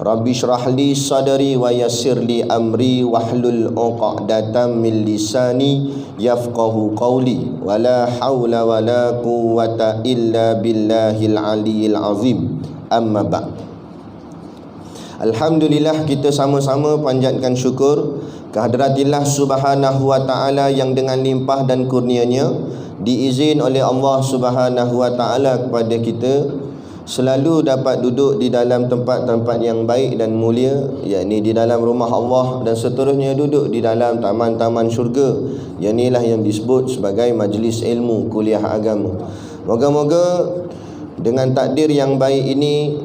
Rabbi shrah li sadri wa yassir li amri wahlul 'uqdatam min lisani yafqahu qawli wala haula wala quwwata illa billahil aliyyil azim. Amma ba'd. Alhamdulillah, kita sama-sama panjatkan syukur kehadiratillah subhanahu wa ta'ala yang dengan limpah dan kurnianya diizin oleh Allah subhanahu wa ta'ala kepada kita selalu dapat duduk di dalam tempat-tempat yang baik dan mulia, yakni di dalam rumah Allah, dan seterusnya duduk di dalam taman-taman syurga. Inilah yang disebut sebagai majlis ilmu kuliah agama. Moga-moga dengan takdir yang baik ini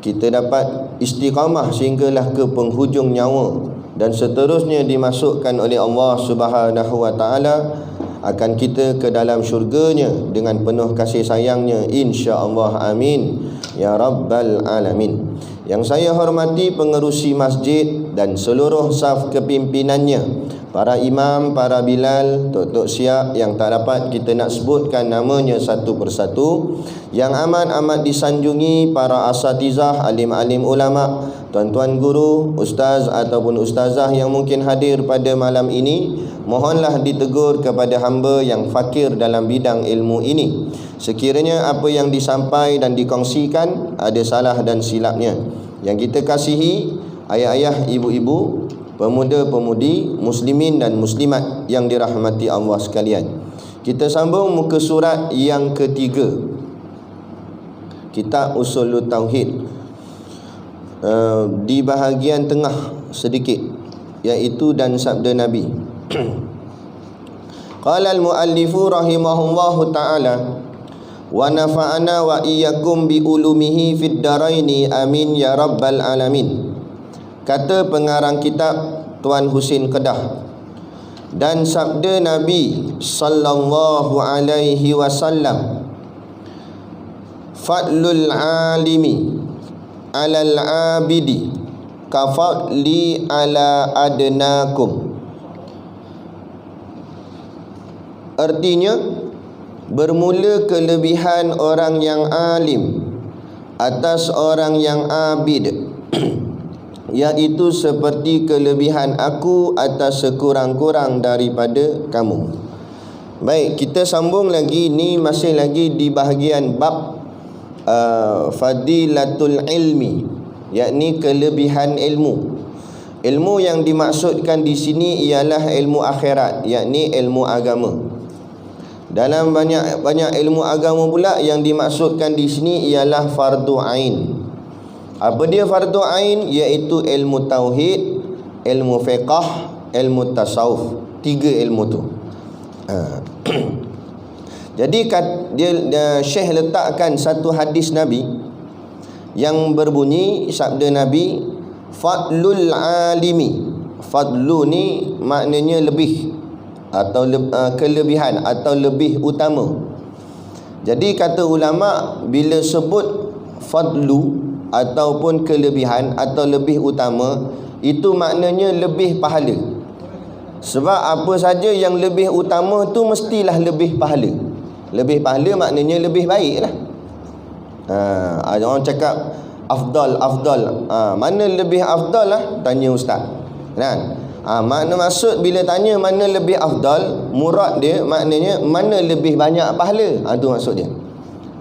kita dapat istiqamah sehinggalah ke penghujung nyawa, dan seterusnya dimasukkan oleh Allah subhanahu wa ta'ala akan kita ke dalam syurganya dengan penuh kasih sayangnya, insya-Allah, amin ya rabbal alamin. Yang saya hormati pengerusi masjid dan seluruh saf kepimpinannya, para imam, para bilal, tok-tok siap yang tak dapat kita nak sebutkan namanya satu persatu, yang amat-amat disanjungi para asatizah, alim-alim ulama, tuan-tuan guru, ustaz ataupun ustazah yang mungkin hadir pada malam ini. Mohonlah ditegur kepada hamba yang fakir dalam bidang ilmu ini. Sekiranya apa yang disampaikan dan dikongsikan ada salah dan silapnya, yang kita kasihi ayah-ayah, ibu-ibu, pemuda-pemudi, muslimin dan muslimat yang dirahmati Allah sekalian. Kita sambung muka surat yang ketiga, Kitab Ushul Tauhid, di bahagian tengah sedikit, iaitu dan sabda Nabi. Qala al-muallifu rahimahullahu ta'ala wa nafa'ana wa iyyakum bi ulumihi fid daraini amin ya rabbal alamin. Kata pengarang kitab Tuan Husin Kedah, dan sabda Nabi sallallahu alaihi wasallam, fadlul alimi alal abidi kafadli ala adnakum. Artinya, bermula kelebihan orang yang alim atas orang yang abid, iaitu seperti kelebihan aku atas sekurang-kurang daripada kamu. Baik, kita sambung lagi. Ni masih lagi di bahagian bab fadilatul ilmi, yakni kelebihan ilmu. Ilmu yang dimaksudkan di sini ialah ilmu akhirat, yakni ilmu agama. Dalam banyak ilmu agama pula yang dimaksudkan di sini ialah fardu ain. Apa dia fardu ain? Iaitu ilmu tauhid, ilmu fiqh, ilmu tasawuf. 3 ilmu tu. Jadi Syekh letakkan satu hadis Nabi yang berbunyi, sabda Nabi, fadlul alimi. Fadlu ni maknanya lebih, atau kelebihan, atau lebih utama. Jadi kata ulama, bila sebut fadlu ataupun kelebihan atau lebih utama, itu maknanya lebih pahala. Sebab apa saja yang lebih utama tu mestilah lebih pahala. Lebih pahala maknanya lebih baik lah. Orang cakap afdal. Mana lebih afdal lah? Tanya ustaz, kan? Makna maksud bila tanya mana lebih afdal, murad dia maknanya mana lebih banyak pahala. Itu maksud dia.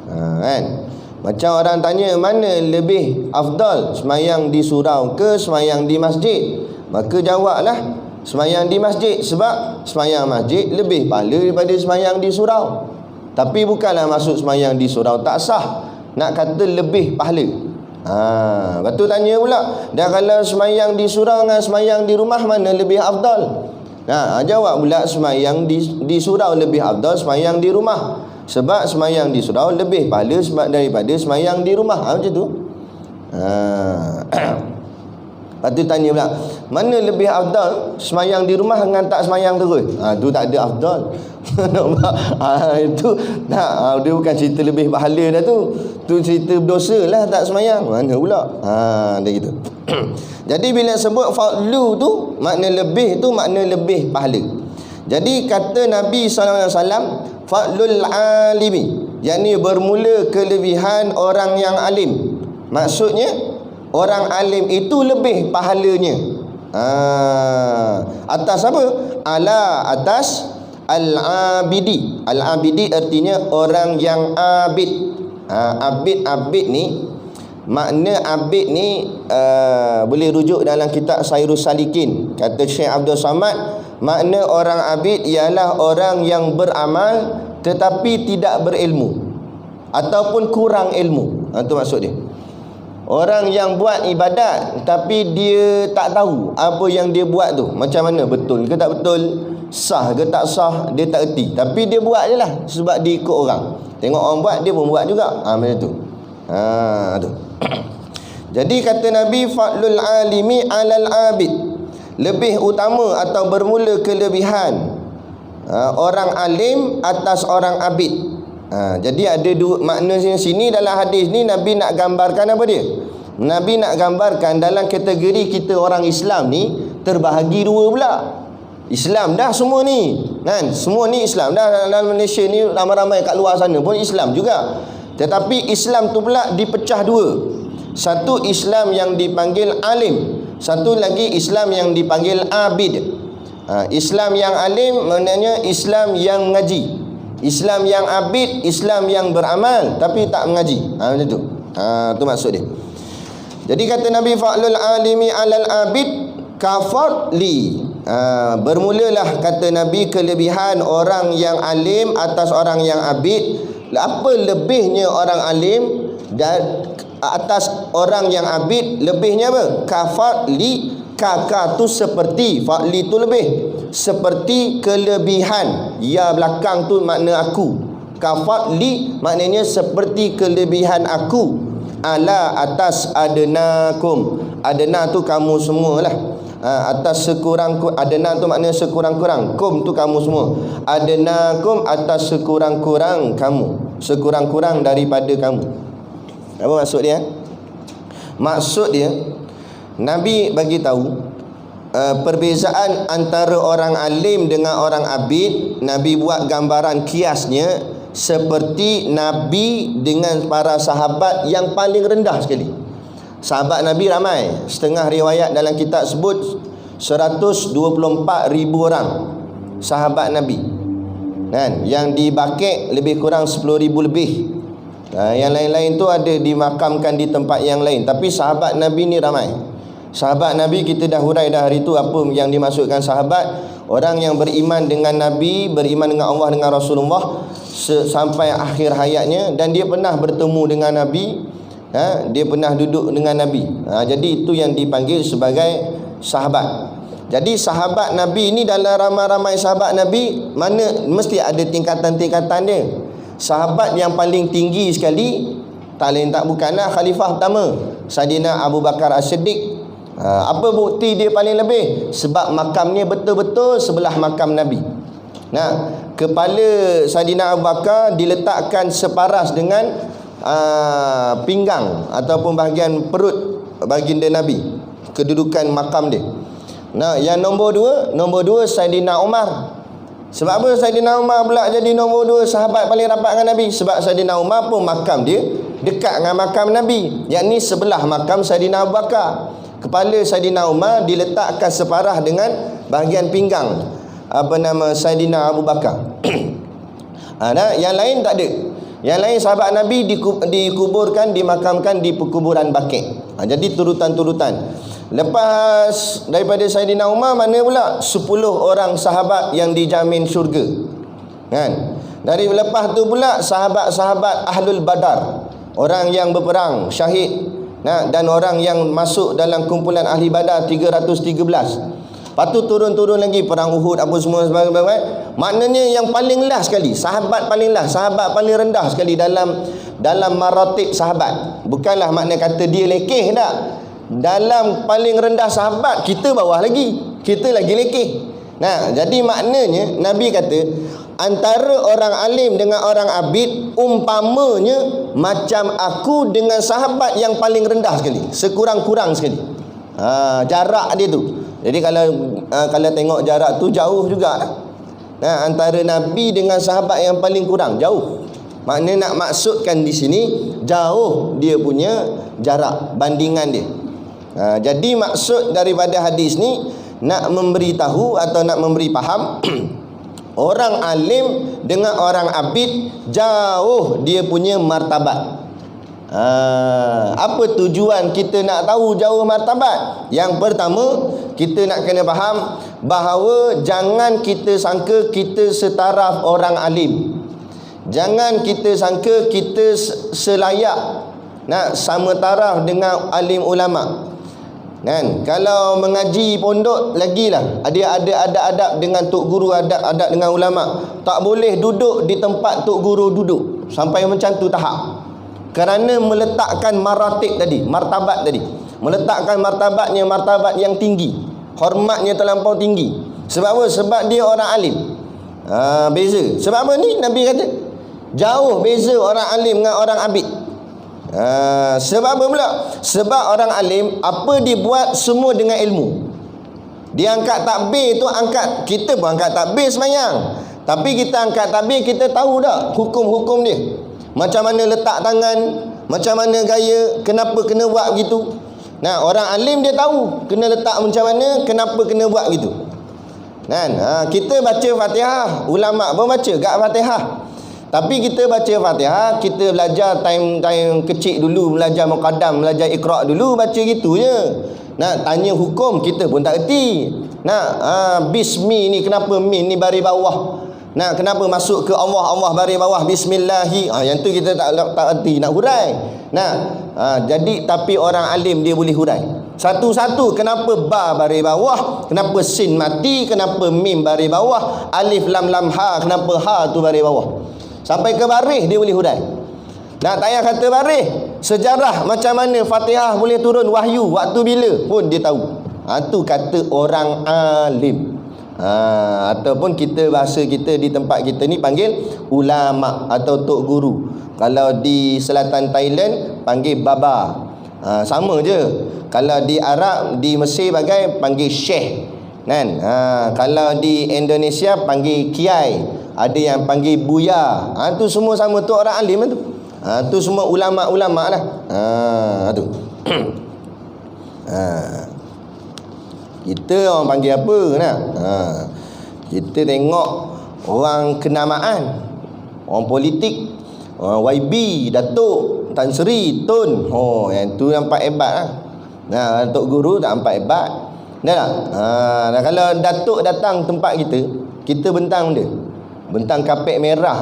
Kan? Macam orang tanya mana lebih afdal, semayang di surau ke semayang di masjid? Maka jawablah semayang di masjid, sebab semayang masjid lebih pahala daripada semayang di surau. Tapi bukanlah maksud semayang di surau tak sah, nak kata lebih pahala. Lepas tu tanya pula, dah kalau semayang di surau dengan semayang di rumah, mana lebih afdal? Jawab pula semayang di surau lebih afdal semayang di rumah, sebab semayang di surau lebih pahala sebab daripada semayang di rumah. Macam tu. Lepas tu tanya pula, mana lebih afdal, semayang di rumah dengan tak semayang terus? Tu tak ada afdal. Itu tak, dia bukan cerita lebih pahala dah tu. Tu cerita berdosa lah tak semayang. Mana pula? Dia gitu. Jadi bila sebut fadlu tu, makna lebih tu makna lebih pahala. Jadi kata Nabi SAW, fadlul alimi, yakni bermula kelebihan orang yang alim. Maksudnya orang alim itu lebih pahalanya. Atas apa? Atas al-abidi. Al-abidi artinya orang yang abid. Abid ni, makna abid ni boleh rujuk dalam kitab Sairus Salikin. Kata Syekh Abdul Samad, makna orang abid ialah orang yang beramal tetapi tidak berilmu ataupun kurang ilmu. Itu maksud dia. Orang yang buat ibadat tapi dia tak tahu apa yang dia buat tu macam mana, betul ke tak betul, sah ke tak sah, dia tak erti. Tapi dia buat je lah sebab dia ikut orang. Tengok orang buat, dia pun buat juga. Macam tu. Tu. Jadi kata Nabi, fa'lul alimi alal abid. Lebih utama atau bermula kelebihan orang alim atas orang abid. Jadi ada dua makna sini dalam hadis ni. Nabi nak gambarkan apa dia? Nabi nak gambarkan dalam kategori kita orang Islam ni terbahagi dua pula. Islam dah semua ni kan, semua ni Islam dah. Dalam Malaysia ni ramai-ramai kat luar sana pun Islam juga. Tetapi Islam tu pula dipecah dua. Satu Islam yang dipanggil alim, satu lagi Islam yang dipanggil abid. Islam yang alim maknanya Islam yang mengaji. Islam yang abid, Islam yang beramal tapi tak mengaji. Macam tu. Tu maksud dia. Jadi kata Nabi, fa'lul alimi alal abid kafadli. Bermulalah kata Nabi kelebihan orang yang alim atas orang yang abid. Apa lebihnya orang alim dan atas orang yang abid? Lebihnya apa? Kafadli. Kaka tu seperti, fa'li tu lebih, seperti kelebihan. Ya belakang tu makna aku. Kafadli maknanya seperti kelebihan aku. Ala atas adnakum. Adna tu kamu semualah. Atas sekurang, adna tu maknanya sekurang-kurang. Kum tu kamu semua. Adnakum atas sekurang-kurang kamu. Sekurang-kurang daripada kamu. Apa maksud dia? Maksud dia, Nabi bagi tahu perbezaan antara orang alim dengan orang abid. Nabi buat gambaran kiasnya seperti Nabi dengan para sahabat yang paling rendah sekali. Sahabat Nabi ramai, setengah riwayat dalam kitab sebut 124,000 orang sahabat Nabi kan, yang dibakik lebih kurang 10,000 lebih. Yang lain-lain tu ada dimakamkan di tempat yang lain. Tapi sahabat Nabi ni ramai. Sahabat Nabi kita dah hurai dah hari tu apa yang dimaksudkan sahabat. Orang yang beriman dengan Nabi, beriman dengan Allah, dengan Rasulullah sampai akhir hayatnya. Dan dia pernah bertemu dengan Nabi, dia pernah duduk dengan Nabi. Jadi itu yang dipanggil sebagai sahabat. Jadi sahabat Nabi ni dalam ramai-ramai sahabat Nabi, mana mesti ada tingkatan-tingkatan dia. Sahabat yang paling tinggi sekali tak lain tak bukanlah khalifah pertama, Saidina Abu Bakar As-Siddiq. Apa bukti dia paling lebih? Sebab makamnya betul-betul sebelah makam Nabi. Kepala Saidina Abu Bakar diletakkan separas dengan pinggang ataupun bahagian perut baginda Nabi, kedudukan makam dia. Yang nombor dua Saidina Umar. Sebab apa Saidina Umar pula jadi nombor dua sahabat paling rapat dengan Nabi? Sebab Saidina Umar pun makam dia dekat dengan makam Nabi, yakni sebelah makam Saidina Abu Bakar. Kepala Saidina Umar diletakkan separah dengan bahagian pinggang Saidina Abu Bakar. Yang lain tak ada. Yang lain sahabat Nabi dikuburkan, dimakamkan di perkuburan Baqi'. Jadi turutan-turutan. Lepas daripada Saidina Umar, mana pula 10 orang sahabat yang dijamin syurga kan. Dari lepas tu pula sahabat-sahabat Ahlul Badar, orang yang berperang syahid, dan orang yang masuk dalam kumpulan ahli Badar 313. Lepas tu turun-turun lagi perang Uhud apa semua sebagainya. Maknanya yang paling last sekali, sahabat paling last, sahabat paling rendah sekali dalam maratib sahabat. Bukanlah makna kata dia lekeh tak. Dalam paling rendah sahabat, kita bawah lagi, kita lagi lekeh. Jadi maknanya Nabi kata antara orang alim dengan orang abid umpamanya macam aku dengan sahabat yang paling rendah sekali, sekurang-kurang sekali. Jarak dia tu. Jadi kalau tengok jarak tu jauh juga. Antara Nabi dengan sahabat yang paling kurang jauh. Maknanya nak maksudkan di sini jauh dia punya jarak bandingan dia. Jadi maksud daripada hadis ni nak memberitahu atau nak memberi faham orang alim dengan orang abid jauh dia punya martabat. Apa tujuan kita nak tahu jauh martabat? Yang pertama, kita nak kena faham bahawa jangan kita sangka kita setaraf orang alim. Jangan kita sangka kita selayak nak sama taraf dengan alim ulama. Kan? Kalau mengaji pondok lagilah dia ada adab dengan tok guru, adab dengan ulama. Tak boleh duduk di tempat tok guru duduk sampai macam tu tahap. Kerana meletakkan maratib tadi, martabat tadi. Meletakkan martabatnya martabat yang tinggi. Hormatnya terlampau tinggi. Sebab apa? Sebab dia orang alim. Beza. Sebab apa ni? Nabi kata jauh beza orang alim dengan orang abid. Sebab apa pula? Sebab orang alim apa dia buat semua dengan ilmu. Dia angkat takbir tu, kita pun angkat takbir sembahyang. Tapi kita angkat takbir, kita tahu dah hukum-hukum dia. Macam mana letak tangan, macam mana gaya, kenapa kena buat begitu. Nah, orang alim dia tahu kena letak macam mana, kenapa kena buat begitu. Kan? Kita baca Fatihah, ulama pun baca gak Fatihah. Tapi kita baca Fatihah, kita belajar time kecil dulu, belajar Muqaddam, belajar Iqra' dulu, baca gitu je. Nak tanya hukum kita pun tak erti. Bismi ni kenapa min ni baris bawah? Kenapa masuk ke Allah baris bawah bismillahi? Yang tu kita tak erti, nak hurai. Jadi tapi orang alim dia boleh hurai. Satu-satu, kenapa ba baris bawah, kenapa sin mati, kenapa mim baris bawah, alif lam lam ha, kenapa ha tu baris bawah. Sampai ke baris dia boleh hurai. Tak payah kata baris, sejarah macam mana Fatihah boleh turun wahyu, waktu bila pun dia tahu. Tu kata orang alim. Ataupun kita, bahasa kita di tempat kita ni panggil ulama atau tok guru. Kalau di selatan Thailand panggil baba. Sama je. Kalau di Arab, di Mesir panggil syekh. Kan? Kalau di Indonesia panggil kiai. Ada yang panggil buya. Tu semua sama tu orang alim tu. Tu semua ulama-ulama lah. Tu. Kita orang panggil apa nak? Kita tengok orang kenamaan, orang politik, orang YB, Datuk, Tan Sri, Tun. Yang tu nampak hebat lah. Tok guru tak nampak hebat. Dah tak? Kalau Datuk datang tempat kita, kita bentang dia. Bentang kapet merah.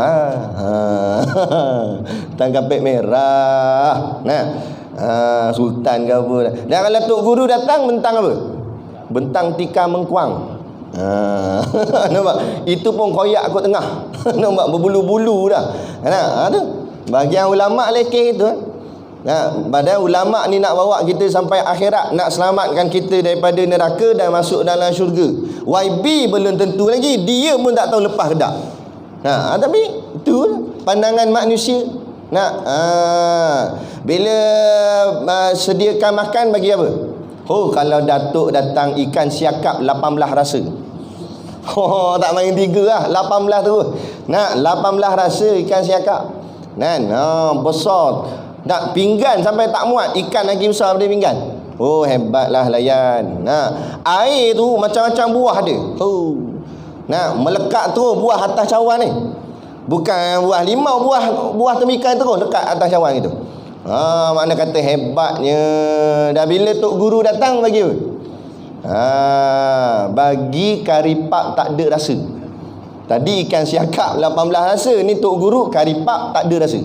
Bentang kapet merah. Sultan ke apa. Dan kalau tok guru datang, bentang apa? Bentang tikar mengkuang. Nampak? Itu pun koyak kot tengah. Nampak berbulu-bulu dah. Tu. Bahagian ulama lekeh itu. Padahal ulama ni nak bawa kita sampai akhirat, nak selamatkan kita daripada neraka dan masuk dalam syurga. YB belum tentu lagi, dia pun tak tahu lepas ke tak. Tapi itu pandangan manusia. Bila sediakan makan bagi apa? Kalau Datuk datang ikan siakap 18 rasa. Tak main 3 lah, 18 terus. 18 rasa ikan siakap. Besar. Nak pinggan sampai tak muat, ikan lagi besar daripada pinggan. Hebatlah layan. Air tu macam-macam buah dia. Melekat terus buah atas cawan ni. Bukan buah limau, buah temikan terus lekat atas cawan itu. Mana kata hebatnya. Dah bila tok guru datang bagi apa? Bagi karipap tak ada rasa. Tadi ikan siakap 18 rasa, ni tok guru karipap tak ada rasa.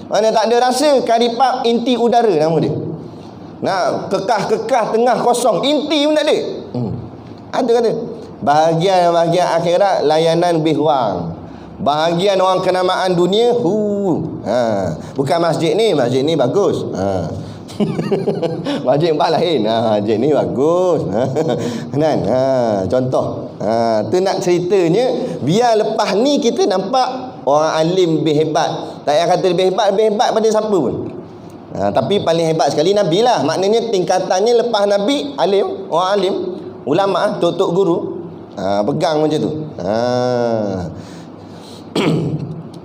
Mana tak ada rasa, karipap inti udara nama dia. Kekah-kekah tengah kosong, inti pun tak ada. Ada kata. Bahagian akhirat layanan lebih kurang. Bahagian orang kenamaan dunia, bukan masjid ni bagus. Masjid empat lain. Masjid ni bagus. Contoh. Tu nak ceritanya biar lepas ni kita nampak orang alim lebih hebat. Tak payah kata lebih hebat pada siapa pun. Tapi paling hebat sekali Nabi lah. Maknanya tingkatannya lepas Nabi, alim, orang alim, ulama, tok guru. Pegang macam tu.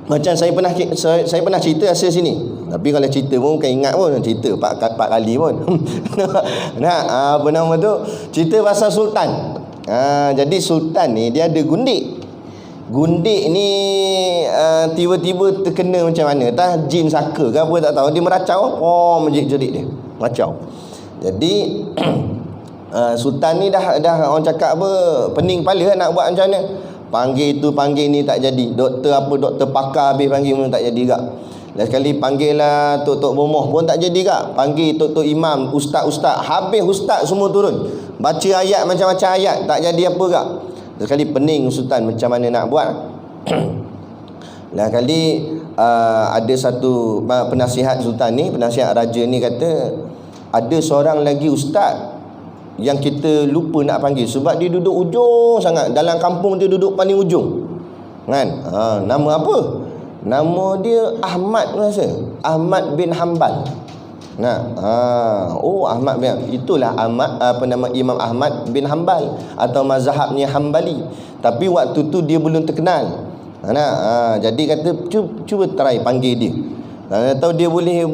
Macam saya pernah cerita asal sini. Tapi kalau cerita pun bukan ingat pun, cerita 4 kali pun. Nah, apa nama tu? Cerita pasal sultan. Jadi sultan ni dia ada gundik. Gundik ni tiba-tiba terkena macam mana? Entah jin saka ke apa tak tahu, dia meracau. Oh, menjerit-jerit dia. Meracau. Jadi sultan ni dah orang cakap apa, pening kepala nak buat macam mana. Panggil tu panggil ni tak jadi. Doktor pakar habis panggil pun tak jadi gak. Last sekali panggil lah tok-tok bomoh pun tak jadi gak. Panggil tok-tok imam, ustaz-ustaz, habis ustaz semua turun. Baca ayat macam-macam ayat, tak jadi apa gak. Last sekali pening sultan macam mana nak buat. Last kali ada satu penasihat sultan ni, penasihat raja ni kata, ada seorang lagi ustaz yang kita lupa nak panggil sebab dia duduk ujung sangat. Dalam kampung dia duduk paling ujung. Kan? Nama apa? Nama dia Ahmad rasa. Ahmad bin Hanbal. Ahmad bin, itulah Ahmad, Imam Ahmad bin Hanbal atau mazhabnya Hanbali. Tapi waktu tu dia belum terkenal. Jadi kata cuba try panggil dia. Tahu dia boleh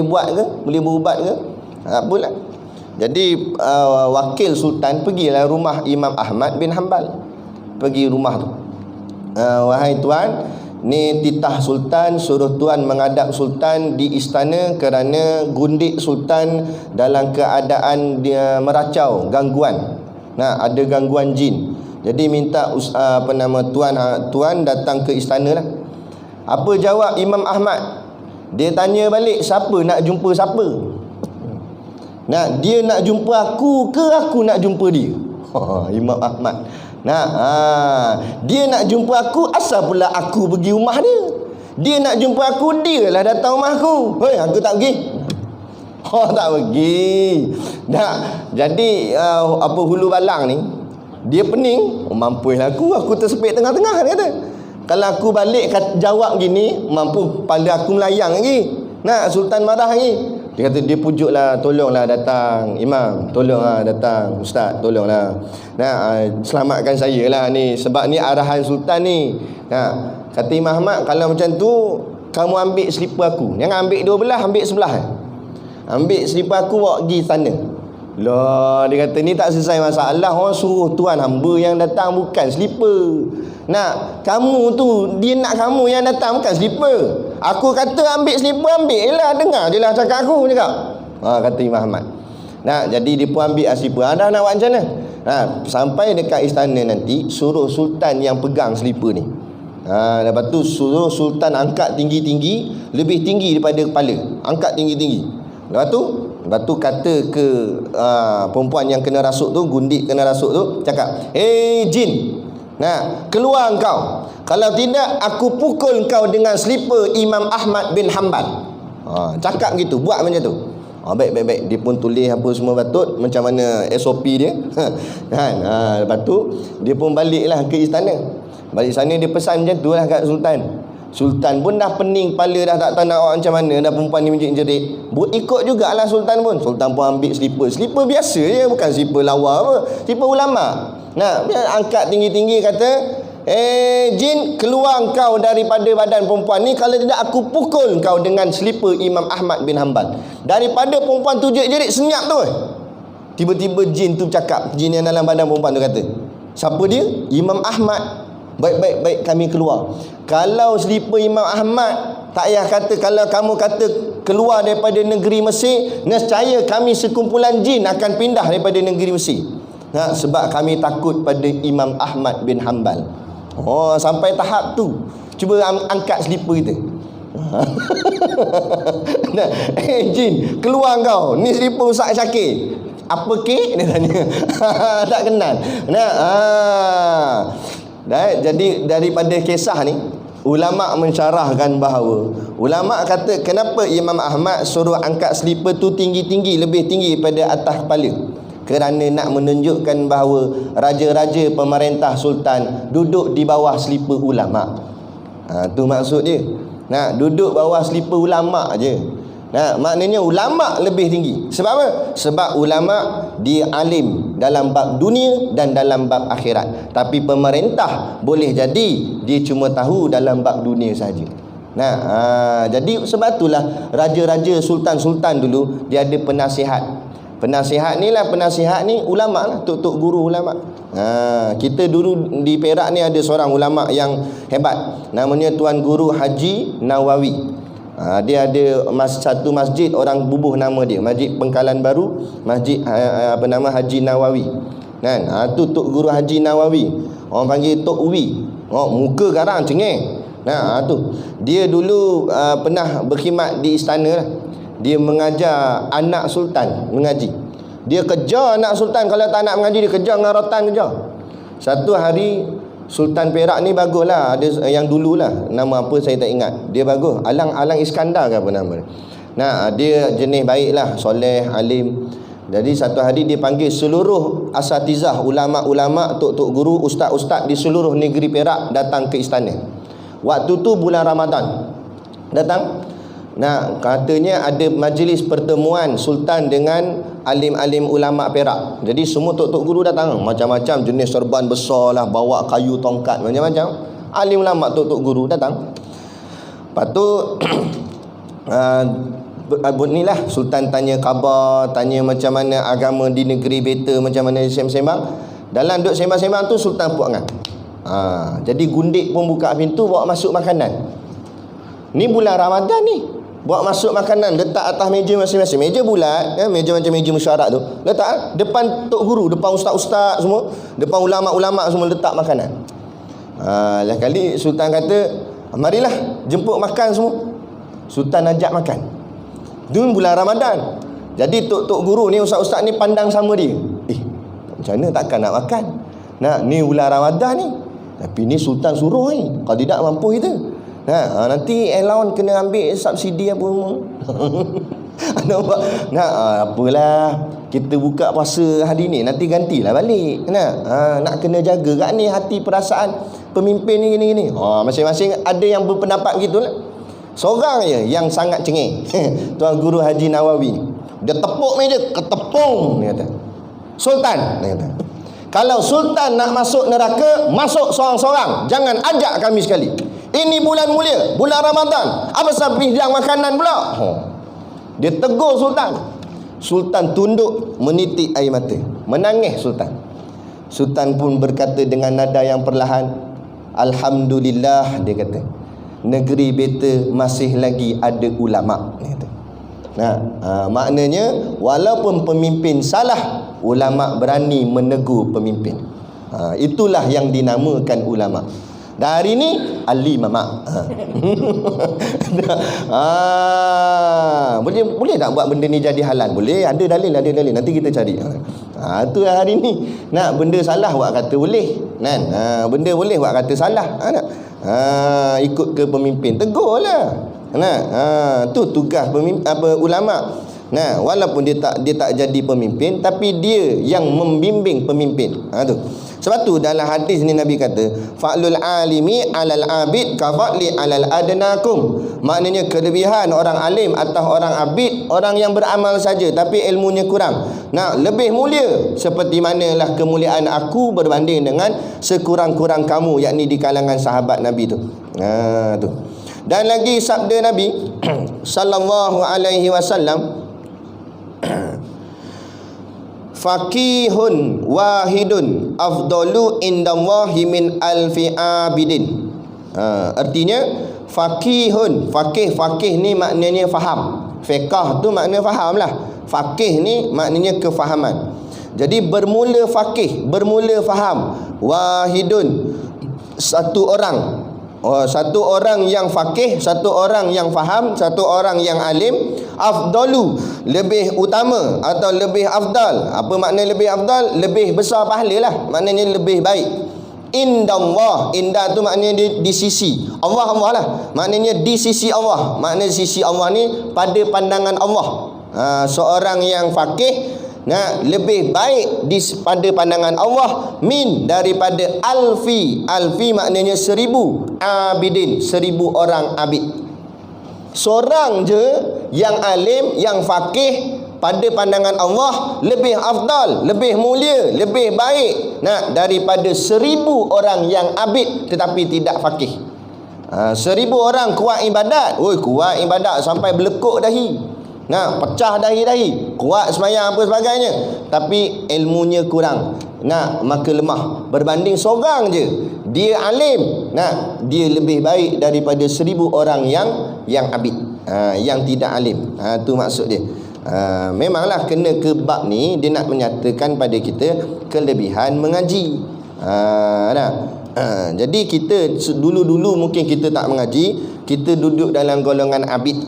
buat ke? Boleh berubat ke? Tak apalah. Jadi wakil sultan pergilah rumah Imam Ahmad bin Hanbal. Pergi rumah tu. Wahai tuan, ni titah sultan, suruh tuan menghadap sultan di istana kerana gundik sultan dalam keadaan dia meracau, gangguan. Ada gangguan jin. Jadi minta tuan datang ke istana lah. Apa jawab Imam Ahmad? Dia tanya balik, siapa nak jumpa siapa? Dia nak jumpa aku ke aku nak jumpa dia? Imam Ahmad. Dia nak jumpa aku, asal pula aku pergi rumah dia? Dia nak jumpa aku, dia lah datang rumah aku. Aku tak pergi. Tak pergi. Jadi hulu balang ni dia pening. Mampulah aku tersepit tengah-tengah, dia kata. Kalau aku balik jawab gini, mampu pada aku melayang lagi. Sultan marah lagi. Dia kata, dia pujuklah, tolonglah datang imam, tolonglah datang ustaz, tolonglah. Selamatkan saya lah ni, sebab ni arahan sultan ni. Kata Imam Ahmad, kalau macam tu kamu ambil selipar aku. Jangan ambil dua belah, ambil sebelah. Ambil selipar aku bawa pergi sana. Lah, dia kata ni tak selesai masalah. Orang suruh tuan hamba yang datang, bukan selipar. Kamu tu, dia nak kamu yang datang, bukan selipar. Aku kata ambil selipar, ambil lah. Dengar je lah cakap aku cakap. Kata Imam Ahmad. Jadi dia pun ambil selipar. Dah nak buat macam mana? Sampai dekat istana nanti, suruh sultan yang pegang selipar ni. Lepas tu suruh sultan angkat tinggi-tinggi, lebih tinggi daripada kepala. Angkat tinggi-tinggi. Lepas tu kata ke perempuan yang kena rasuk tu, gundik kena rasuk tu, cakap, jin, keluar engkau. Kalau tidak, aku pukul engkau dengan selipar Imam Ahmad bin Hanbal. Cakap gitu, buat macam tu. Baik. Dia pun tulis apa semua patut, macam mana SOP dia. Lepas tu dia pun baliklah ke istana. Balik sana dia pesan macam tu lah kat sultan. Sultan pun dah pening kepala, dah tak tahu nak buat macam mana. Dah perempuan ni menjerit-jerit. Ikut jugalah sultan pun. Sultan pun ambil selipar. Selipar biasa je, bukan selipar lawa apa. Selipar ulama. Dia angkat tinggi-tinggi, kata, jin, keluar engkau daripada badan perempuan ni. Kalau tidak, aku pukul engkau dengan selipar Imam Ahmad bin Hanbal. Daripada perempuan tu jerit-jerit, senyap tu. Tiba-tiba jin tu cakap, jin yang dalam badan perempuan tu kata, siapa dia? Imam Ahmad. Baik, kami keluar. Kalau selipar Imam Ahmad, tak payah kata, kalau kamu kata keluar daripada negeri Mesir, nescaya kami sekumpulan jin akan pindah daripada negeri Mesir. Sebab kami takut pada Imam Ahmad bin Hanbal. Sampai tahap tu. Cuba angkat selipar kita. Jin, keluar kau. Ni selipar Ustaz Syakir. Apa kek? Dia tanya. Tak kenal. Jadi daripada kisah ni, ulama mensyarahkan bahawa, ulama kata kenapa Imam Ahmad suruh angkat selipar tu tinggi-tinggi, lebih tinggi pada atas kepala? Kerana nak menunjukkan bahawa raja-raja pemerintah sultan duduk di bawah selipar ulama. Tu maksud dia. Duduk bawah selipar ulama je. Nah, maknanya ulama lebih tinggi. Sebab apa? Sebab ulama dia alim dalam bab dunia dan dalam bab akhirat. Tapi pemerintah boleh jadi dia cuma tahu dalam bab dunia saja. Nah, jadi sebab itulah raja-raja, sultan-sultan dulu dia ada penasihat. Penasihat ni ulama lah, tok-tok guru ulama. Kita dulu di Perak ni ada seorang ulama yang hebat. Namanya Tuan Guru Haji Nawawi. Dia ada satu masjid orang bubuh nama dia, Masjid Pengkalan Baru, Masjid nama Haji Nawawi. Kan? Tu Tok Guru Haji Nawawi. Orang panggil Tok Uwi. Muka garang cengeng. Tu. Dia dulu pernah berkhidmat di istana lah. Dia mengajar anak sultan mengaji. Dia kejar anak sultan, kalau tak nak mengaji dia kejar dengan rotan kejar. Satu hari Sultan Perak ni bagus lah. Ada yang dulu lah, nama apa saya tak ingat. Dia bagus, Alang Iskandar ke apa nama dia. Dia jenis baik lah, soleh, alim. Jadi satu hari dia panggil seluruh asatizah, ulama-ulama, tok-tok guru, ustaz-ustaz di seluruh negeri Perak datang ke istana. Waktu tu bulan Ramadan datang. Katanya ada majlis pertemuan sultan dengan alim-alim ulama Perak. Jadi semua tok-tok guru datang, macam-macam jenis serban besar lah, bawa kayu tongkat, macam-macam. Alim ulama, tok-tok guru datang. Lepas tu ni lah sultan tanya khabar, tanya macam mana agama di negeri beta, macam mana sembang-sembang. Dalam duk sembang-sembang tu sultan puak ngah. Jadi gundik pun buka pintu, bawa masuk makanan. Ni bulan Ramadan ni, bawa masuk makanan, letak atas meja masing-masing. Meja bulat, meja macam meja mesyuarat tu. Letak depan tok guru, depan ustaz-ustaz semua, depan ulama-ulama semua letak makanan. Lah kali sultan kata, marilah jemput makan semua. Sultan ajak makan. Itu bulan Ramadan. Jadi tok-tok guru ni, ustaz-ustaz ni pandang sama dia. Macam mana takkan nak makan? Ni bulan Ramadan ni. Tapi ni sultan suruh ni. Kalau tidak mampu kita. Nanti allowance kena ambil subsidi apa semua. Apalah, kita buka puasa hari ni, nanti gantilah balik. Nak kena jaga kat ni hati perasaan pemimpin ni gini-gini. Masing-masing ada yang berpendapat gitulah. Seorang je yang sangat cengeng. Tuan Guru Haji Nawawi. Dia tepuk meja, ketepung, dia kata. Sultan, dia kata, kalau sultan nak masuk neraka, masuk seorang-seorang, jangan ajak kami sekali. Ini bulan mulia, bulan Ramadan. Apa sebab bidang makanan pula? Dia tegur sultan. Sultan tunduk menitik air mata, menangis sultan. Sultan pun berkata dengan nada yang perlahan, Alhamdulillah, dia kata, negeri beta masih lagi ada ulama, dia kata. Maknanya walaupun pemimpin salah, ulama berani menegur pemimpin. Itulah yang dinamakan ulama. Dan hari ni alimama. Boleh tak buat benda ni jadi halal? Boleh, ada dalil. Nanti kita cari. Itu hari ni. Nak benda salah buat kata boleh. Benda boleh buat kata salah. Ikut ke pemimpin, tegurlah. Tu tugas ulama. Walaupun dia tak jadi pemimpin, tapi dia yang membimbing pemimpin. Tu. Sebab tu dalam hadis ni Nabi kata, fa'lul alimi 'alal 'abid ka fa'li 'alal adnakum. Maknanya kelebihan orang alim atas orang abid, orang yang beramal saja tapi ilmunya kurang. Lebih mulia seperti manalah kemuliaan aku berbanding dengan sekurang-kurang kamu, yakni di kalangan sahabat Nabi tu. Tu. Dan lagi sabda Nabi sallallahu alaihi wasallam, faqihun wahidun afdalu indallahi min alfi abidin. Artinya faqihun, faqih ni maknanya faham. Fiqh tu maknanya faham lah. Faqih ni maknanya kefahaman. Jadi bermula faqih, bermula faham. Wahidun, satu orang. Satu orang yang faqih, satu orang yang faham, satu orang yang alim. Afdalu, lebih utama atau lebih afdal. Apa makna lebih afdal? Lebih besar pahala lah, maknanya lebih baik. Indallah, indah tu maknanya di sisi Allah lah, maknanya di sisi Allah. Maknanya sisi Allah ni pada pandangan Allah. Seorang yang faqih lebih baik pada pandangan Allah min daripada alfi. Alfi maknanya 1000 abidin, 1000 orang abid. Seorang je yang alim, yang faqih pada pandangan Allah lebih afdal, lebih mulia, lebih baik daripada 1000 orang yang abid tetapi tidak faqih. 1000 orang kuat ibadat, kuat ibadat sampai belekuk dahi, pecah dahi-dahi, kuat sembahyang apa sebagainya, tapi ilmunya kurang, maka lemah. Berbanding seorang je, dia alim, dia lebih baik daripada 1000 orang yang abid, yang tidak alim. Tu maksud dia. Memanglah kena ke bab ni, dia nak menyatakan pada kita kelebihan mengaji. Jadi kita dulu-dulu mungkin kita tak mengaji, kita duduk dalam golongan abid.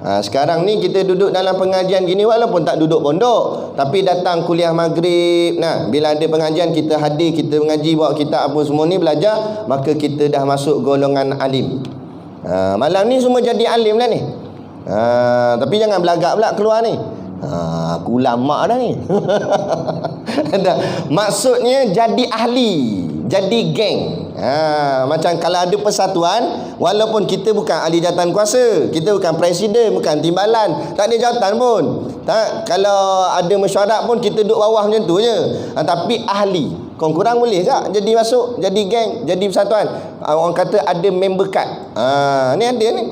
Sekarang ni kita duduk dalam pengajian gini walaupun tak duduk pondok, tapi datang kuliah maghrib. Bila ada pengajian kita hadir, kita mengaji, bawa kitab apa semua ni belajar, maka kita dah masuk golongan alim. Malam ni semua jadi alim lah ni. Tapi jangan belagak pula keluar ni. Aku ulama dah ni. Maksudnya jadi ahli, jadi geng. Macam kalau ada persatuan, walaupun kita bukan ahli jawatan kuasa, kita bukan presiden, bukan timbalan, tak ada jawatan pun, kalau ada mesyuarat pun kita duduk bawah macam tu je. Tapi ahli, kurang boleh tak jadi masuk, jadi geng, jadi persatuan? Orang kata ada member card. Ni ada ni.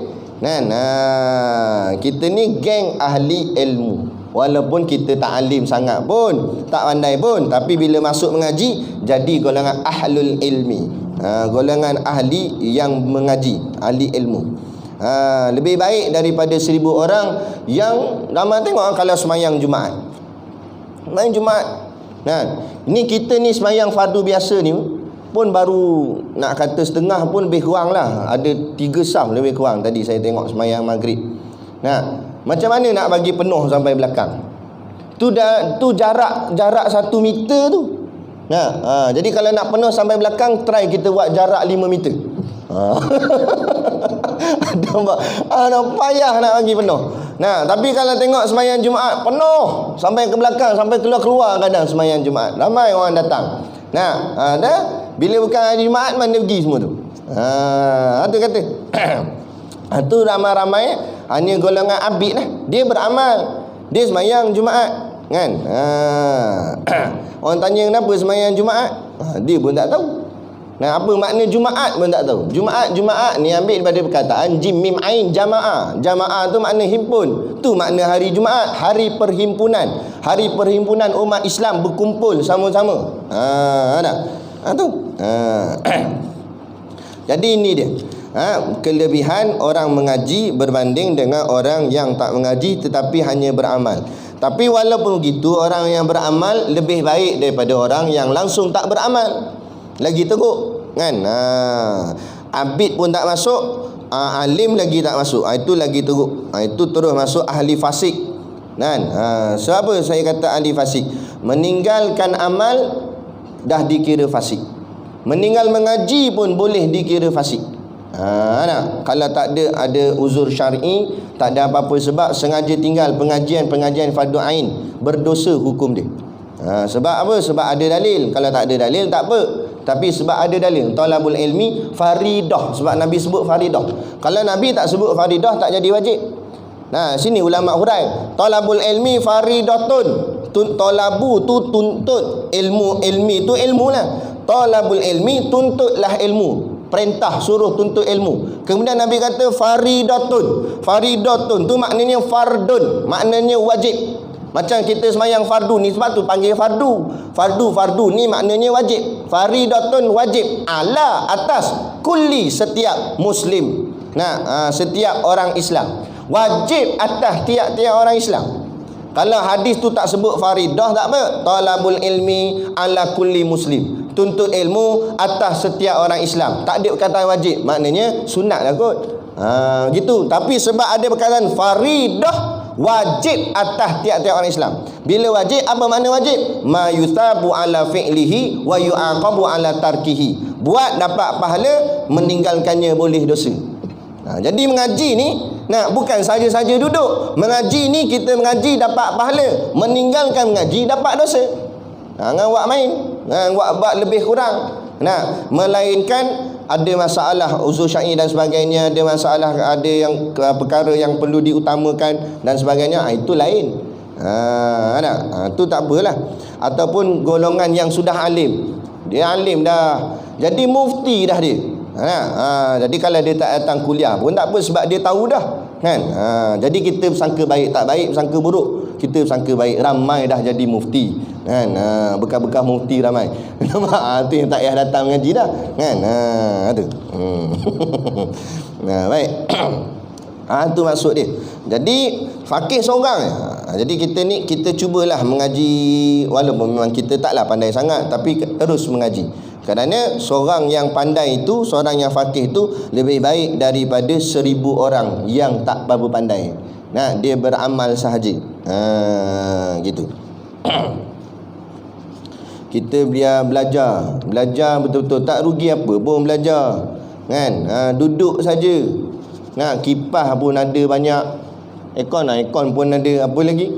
Kita ni geng ahli ilmu. Walaupun kita tak alim sangat pun, tak pandai pun, tapi bila masuk mengaji, jadi golongan ahlul ilmi, golongan ahli yang mengaji, ahli ilmu. Lebih baik daripada 1000 orang yang ramai. Tengok kalau semayang Jumaat, semayang Jumaat. Ni kita ni semayang fardu biasa ni pun baru nak kata setengah pun lebih kurang lah. Ada 3 saf lebih kurang tadi saya tengok semayang maghrib. Macam mana nak bagi penuh sampai belakang? Tu jarak 1 meter tu. Jadi kalau nak penuh sampai belakang, try kita buat jarak 5 meter. Ada payah nak bagi penuh. Tapi kalau tengok semayang Jumaat penuh sampai ke belakang, sampai keluar kadang semayang Jumaat. Ramai orang datang. Bila bukan hari Jumaat, mana pergi semua tu. Tu kata. Tu ramai-ramai hanya golongan abid lah. Dia beramal, dia semayang Jumaat kan. Orang tanya kenapa semayang Jumaat, dia pun tak tahu. Apa makna Jumaat pun tak tahu. Jumaat ni ambil daripada perkataan jim mim ain jamaah. Jamaah tu makna himpun. Tu makna hari Jumaat, hari perhimpunan. Hari perhimpunan umat Islam berkumpul sama-sama. Tu. Jadi ini dia. Kelebihan orang mengaji berbanding dengan orang yang tak mengaji tetapi hanya beramal. Tapi walaupun begitu, orang yang beramal lebih baik daripada orang yang langsung tak beramal. Lagi teruk kan. Abid pun tak masuk, alim lagi tak masuk. Itu lagi teruk. Itu terus masuk ahli fasik kan. Sebab apa saya kata ahli fasik? Meninggalkan amal dah dikira fasik. Meninggal mengaji pun boleh dikira fasik. Kalau tak ada uzur syar'i, tak ada apa-apa sebab, sengaja tinggal pengajian fardu ain, berdosa hukum dia. Sebab apa? Sebab ada dalil. Kalau tak ada dalil tak apa, tapi sebab ada dalil. Talabul ilmi faridah, sebab Nabi sebut faridah. Kalau Nabi tak sebut faridah, tak jadi wajib. Sini ulama hurai, talabul ilmi faridatun. Talabu tu tuntut, ilmi tu ilmu lah. Talabul ilmi, tuntutlah ilmu, perintah suruh tuntut ilmu. Kemudian Nabi kata faridatun. Faridatun tu maknanya fardun, maknanya wajib. Macam kita semayang fardu ni, sebab tu panggil fardu. Fardu ni maknanya wajib. Faridatun wajib ala atas kulli, setiap muslim. Setiap orang Islam. Wajib atas tiap-tiap orang Islam. Kalau hadis tu tak sebut faridah, tak apa. Talabul ilmi ala kulli muslim, tuntut ilmu atas setiap orang Islam. Tak ada perkataan wajib, maknanya sunat lah kot. Gitu. Tapi sebab ada perkataan faridah, wajib atas tiap-tiap orang Islam. Bila wajib, apa makna wajib? Ma yusabu ala fi'lihi wa yu'aqabu ala tarkihi. Buat dapat pahala, meninggalkannya boleh dosa. Jadi mengaji ni bukan saja-saja duduk. Mengaji ni kita mengaji dapat pahala, meninggalkan mengaji dapat dosa. Jangan buat main, buat lebih kurang. Melainkan ada masalah uzur syar'i dan sebagainya, ada masalah, ada yang perkara yang perlu diutamakan dan sebagainya, itu lain. Tu tak apalah. Ataupun golongan yang sudah alim, dia alim dah, jadi mufti dah dia. Jadi kalau dia tak datang kuliah pun tak apa, sebab dia tahu dah kan. Jadi kita sangka baik tak baik, sangka buruk. Kita sangka baik, ramai dah jadi mufti kan. Bekas-bekas mufti ramai. Tu yang tak payah datang mengaji dah kan. Tu. Baik. Tu maksud dia. Jadi faqih seorang. Jadi kita cubalah mengaji, walaupun memang kita taklah pandai sangat, tapi terus mengaji. Kerana seorang yang pandai itu, seorang yang faqih itu lebih baik daripada 1000 orang yang tak berapa pandai. Dia beramal sahaja. Gitu. Kita belajar betul-betul, tak rugi apa pun belajar kan. Duduk saja. Kipas pun ada banyak, aircon pun ada, apa lagi.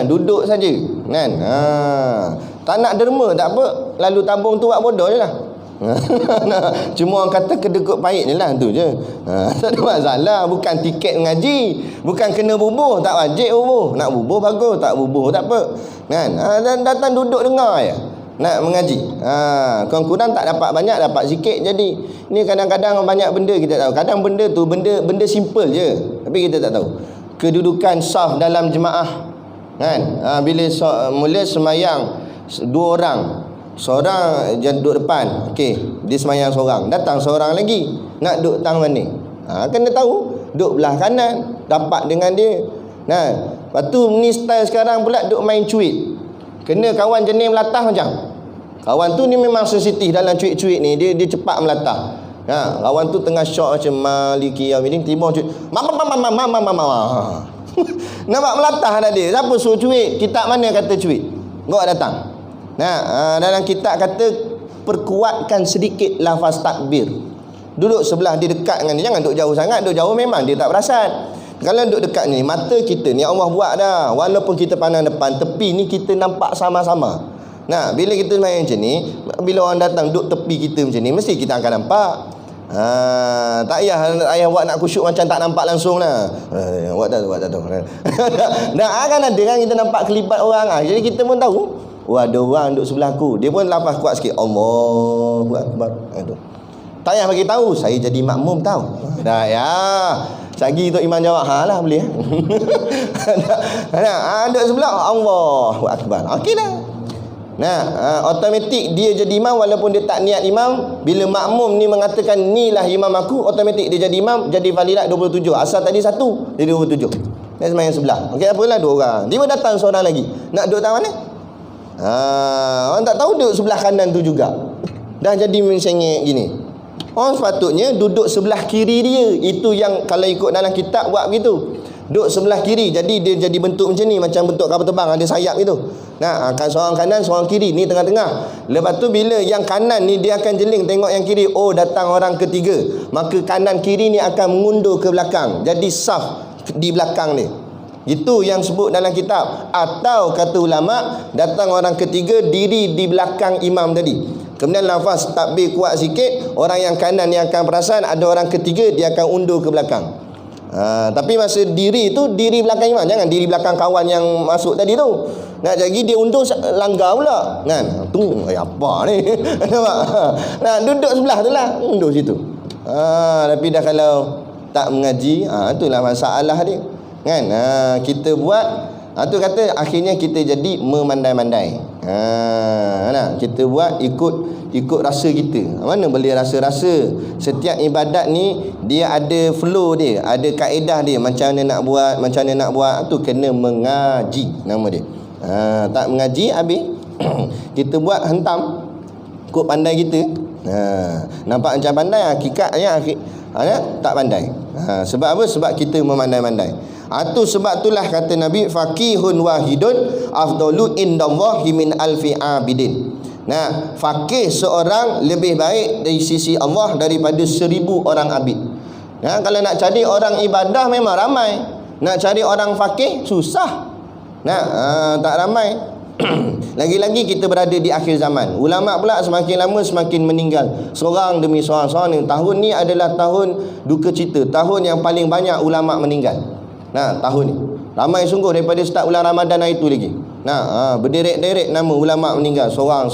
Duduk saja kan. Tak nak derma tak apa, lalu tabung tu buat bodoh je lah. Cuma orang kata kedekut pahit je lah, tu je. Tak ada masalah. Bukan tiket mengaji, bukan kena bubuh, tak wajib bubuh. Nak bubuh bagus, tak bubuh tak apa kan. Dan datang duduk dengar je nak mengaji. Kurang-kurang tak dapat banyak, dapat sikit. Jadi ni kadang-kadang banyak benda kita tahu. Kadang benda tu benda simple je, tapi kita tak tahu kedudukan saf dalam jemaah kan. Bila mula semayang 2 orang, seorang duduk depan, okey, dia semayang seorang, datang seorang lagi nak duduk tang mana, kena tahu duduk belah kanan, dapat dengan dia. Lepas tu ni style sekarang pula duduk main cuit, kena kawan jenis melatah macam. Kawan tu ni memang sensitif dalam cuit-cuit ni, dia cepat melatah. Kawan tu tengah syok macam Maliki Yaumiddin, tiba cuit, mama. Nampak melatah dah dia. Siapa suruh cuit? Kitab mana kata cuit? Gua datang. Dalam kitab kata perkuatkan sedikit lafaz takbir. Duduk sebelah dia, dekat dengan dia, jangan duduk jauh sangat. Duduk jauh memang dia tak perasan. Kalau duduk dekat ni, mata kita ni Allah buat dah. Walaupun kita pandang depan, tepi ni kita nampak sama-sama. Bila kita main macam ni, bila orang datang duduk tepi kita macam ni, mesti kita akan nampak. Tak payah buat nak khusyuk macam tak nampak langsung lah. Buat tak tahu. Akan ada kan kita nampak kelibat orang. Jadi kita pun tahu, ada orang duduk sebelah aku. Dia pun lafaz kuat sikit, Allahu Akbar. Tak payah bagi tahu, saya jadi makmum tahu. Dah ya. Sagi tu imam jawab, lah boleh. Duduk sebelah, Allahu Akbar. Okey dah. Automatik dia jadi imam walaupun dia tak niat imam. Bila makmum ni mengatakan inilah imam aku, automatik dia jadi imam, jadi validat 27. Asal tadi 1, jadi 27. Dia semayang sebelah. Okey, apalah 2 orang. Dia datang seorang lagi. Nak duduk tak mana? Orang tak tahu duduk sebelah kanan tu juga. Dah jadi mencengek gini. Orang sepatutnya duduk sebelah kiri dia. Itu yang kalau ikut dalam kitab buat begitu. Duduk sebelah kiri, jadi dia jadi bentuk macam ni, macam bentuk kapal terbang, ada sayap gitu. Akan seorang kanan, seorang kiri, ni tengah-tengah. Lepas tu bila yang kanan ni dia akan jeling tengok yang kiri, datang orang ketiga, maka kanan kiri ni akan mengundur ke belakang, jadi saf di belakang ni. Itu yang sebut dalam kitab. Atau kata ulama, datang orang ketiga diri di belakang imam tadi. Kemudian lafaz takbir kuat sikit, orang yang kanan yang akan perasan, ada orang ketiga dia akan undur ke belakang. Tapi masa diri tu, diri belakang imam, jangan diri belakang kawan yang masuk tadi tu. Jadi dia undur langgar pula kan. Tu apa ni? Nampak? Duduk sebelah tu lah, undur situ. Tapi dah kalau tak mengaji, itulah masalah dia kan. Kita buat, tu kata akhirnya kita jadi memandai-mandai. Kita buat ikut rasa kita. Mana boleh rasa-rasa. Setiap ibadat ni dia ada flow dia, ada kaedah dia, macam mana nak buat. Tu kena mengaji nama dia. Tak mengaji habis kita buat hentam ikut pandai kita. Nampak macam pandai, hakikatnya tak pandai. Sebab apa? Sebab kita memandai-mandai. Tu sebab itulah kata Nabi, faqihun wahidun afdalu indallahi min alfi abidin. Faqih seorang lebih baik dari sisi Allah daripada 1000 orang abid. Kalau nak cari orang ibadah memang ramai, nak cari orang faqih susah. Tak ramai. Lagi-lagi kita berada di akhir zaman. Ulama pula semakin lama semakin meninggal, seorang demi seorang. Tahun ni adalah tahun duka cita, tahun yang paling banyak ulama meninggal. Nah, tahun ni ramai sungguh daripada start bulan Ramadan hari tu lagi. Nah, berderet-deret nama ulama meninggal, seorang.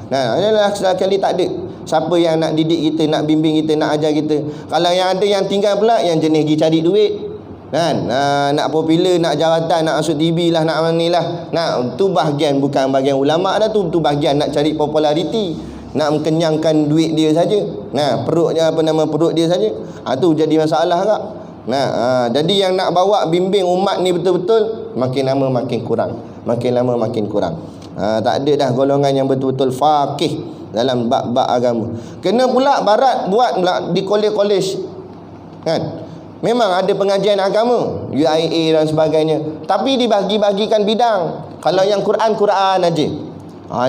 Nah, adalah sekali tak ada siapa yang nak didik kita, nak bimbing kita, nak ajar kita. Kalau yang ada yang tinggal pula, yang jenis pergi cari duit kan, nak popular, nak jawatan, nak masuk TV lah, nak ni lah. Nah, tu bahagian, bukan bahagian ulama dah tu bahagian nak cari populariti, nak mengenyangkan duit dia saja. Nah, perutnya perut dia saja. Tu jadi masalah kak. Nah, jadi yang nak bawa bimbing umat ni betul-betul makin lama makin kurang. Makin lama makin kurang. Tak ada dah golongan yang betul-betul faqih dalam bab-bab agama. Kena pula barat buat pula di kolej-kolej kan. Memang ada pengajian agama, UIA dan sebagainya, tapi dibagi-bagikan bidang. Kalau yang Quran aja.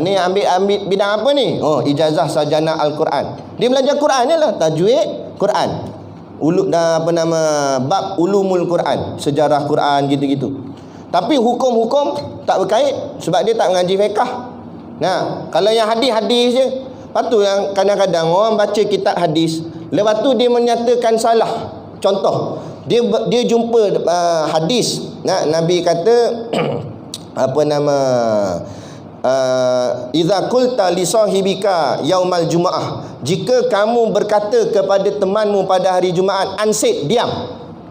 Ni ambil bidang apa ni? Ijazah sarjana Al-Quran. Dia belajar Quran je lah, tajwid Quran. Bab ulumul Quran, sejarah Quran gitu-gitu. Tapi hukum-hukum tak berkait sebab dia tak mengaji fiqh. Nah, kalau yang hadis-hadis je, lepas tu yang kadang-kadang orang baca kitab hadis, lepas tu dia menyatakan salah. Contoh, dia jumpa hadis, Nabi kata idza qulta li sahibika yaumal jumaah, jika kamu berkata kepada temanmu pada hari Jumaat, ansit, diam.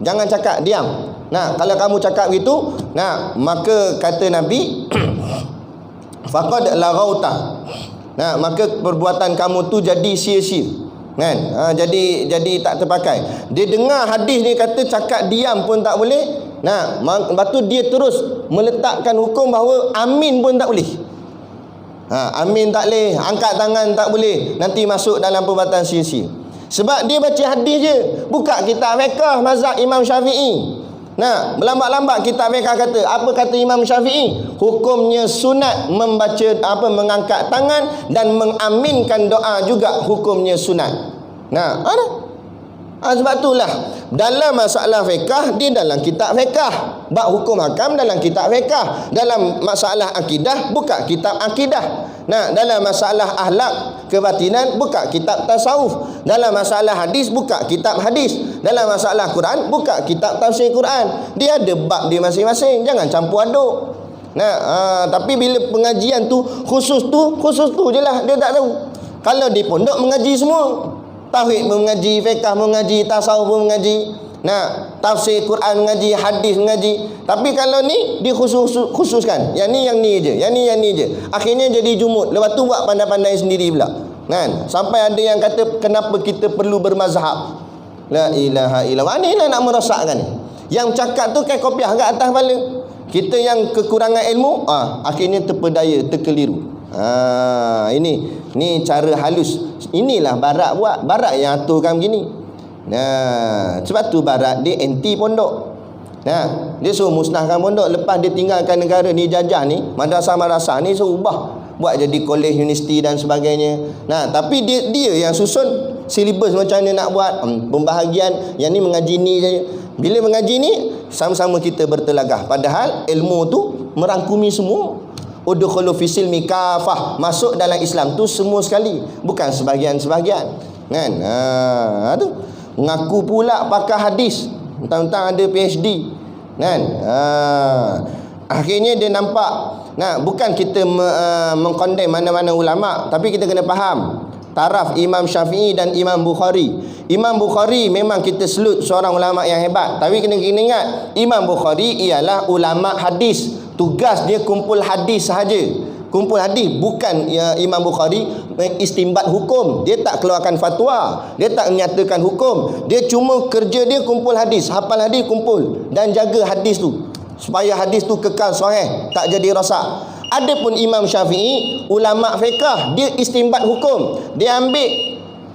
Jangan cakap, diam. Nah, kalau kamu cakap begitu, maka kata Nabi faqad laghauta. Maka perbuatan kamu tu jadi sia-sia. Kan? Jadi tak terpakai. Dia dengar hadis ni kata cakap diam pun tak boleh. Lepas tu dia terus meletakkan hukum bahawa amin pun tak boleh. Amin tak boleh, angkat tangan tak boleh, nanti masuk dalam perbuatan sia-sia. Sebab dia baca hadis je, buka kitab fiqh mazhab Imam Syafi'i. Melambat-lambat kitab fiqh kata, apa kata Imam Syafi'i? Hukumnya sunat membaca mengangkat tangan dan mengaminkan doa juga hukumnya sunat. Sebab itulah dalam masalah fiqh, dia dalam kitab fiqh. Bab hukum hakam dalam kitab fiqh. Dalam masalah akidah, buka kitab akidah. Dalam masalah akhlak kebatinan, buka kitab tasawuf. Dalam masalah hadis, buka kitab hadis. Dalam masalah Quran, buka kitab tafsir Quran. Dia ada bab dia masing-masing. Jangan campur aduk. Tapi bila pengajian tu khusus tu je lah, dia tak tahu. Kalau di pondok mengaji semua, tauhid mengaji, fiqh mengaji, tasawuf mengaji, tafsir Quran mengaji, hadis mengaji. Tapi kalau ni dikhususkan, yang ni je, yang ni je. Akhirnya jadi jumud. Lepas tu buat pandai-pandai sendiri pula. Sampai ada yang kata kenapa kita perlu bermazhab. La ilaha illallah. Ni lah nak merosakkan ni. Yang cakap tu kayak kopiah kat atas kepala. Kita yang kekurangan ilmu, akhirnya terpedaya, terkeliru. Ini cara halus. Inilah barat buat. Barat yang aturkan begini. Sebab tu barat dia anti pondok. Dia suruh musnahkan pondok. Lepas dia tinggalkan negara ni, jajah ni, madrasah-madrasah ni suruh ubah, buat jadi kolej, universiti dan sebagainya. Tapi dia yang susun silibus macam mana nak buat, pembahagian yang ni mengaji ni saja. Bila mengaji ni, sama-sama kita bertelagah. Padahal ilmu tu merangkumi semua. Udkhulu fi silmi kafah, masuk dalam Islam tu semua sekali, bukan sebahagian-sebahagian. Kan? Tu mengaku pula pakar hadis, mentang-mentang ada PhD. Kan? Akhirnya dia nampak, bukan kita mengkondem mana-mana ulama, tapi kita kena faham taraf Imam Syafi'i dan Imam Bukhari. Imam Bukhari memang kita salute seorang ulama yang hebat, tapi kena ingat Imam Bukhari ialah ulama hadis. Tugas dia kumpul hadis sahaja. Kumpul hadis, bukan Imam Bukhari istimbat hukum. Dia tak keluarkan fatwa, dia tak menyatakan hukum. Dia cuma kerja dia kumpul hadis, hafal hadis, kumpul dan jaga hadis tu supaya hadis tu kekal sahih, tak jadi rosak. Adapun Imam Syafi'i ulama fiqh, dia istimbat hukum. Dia ambil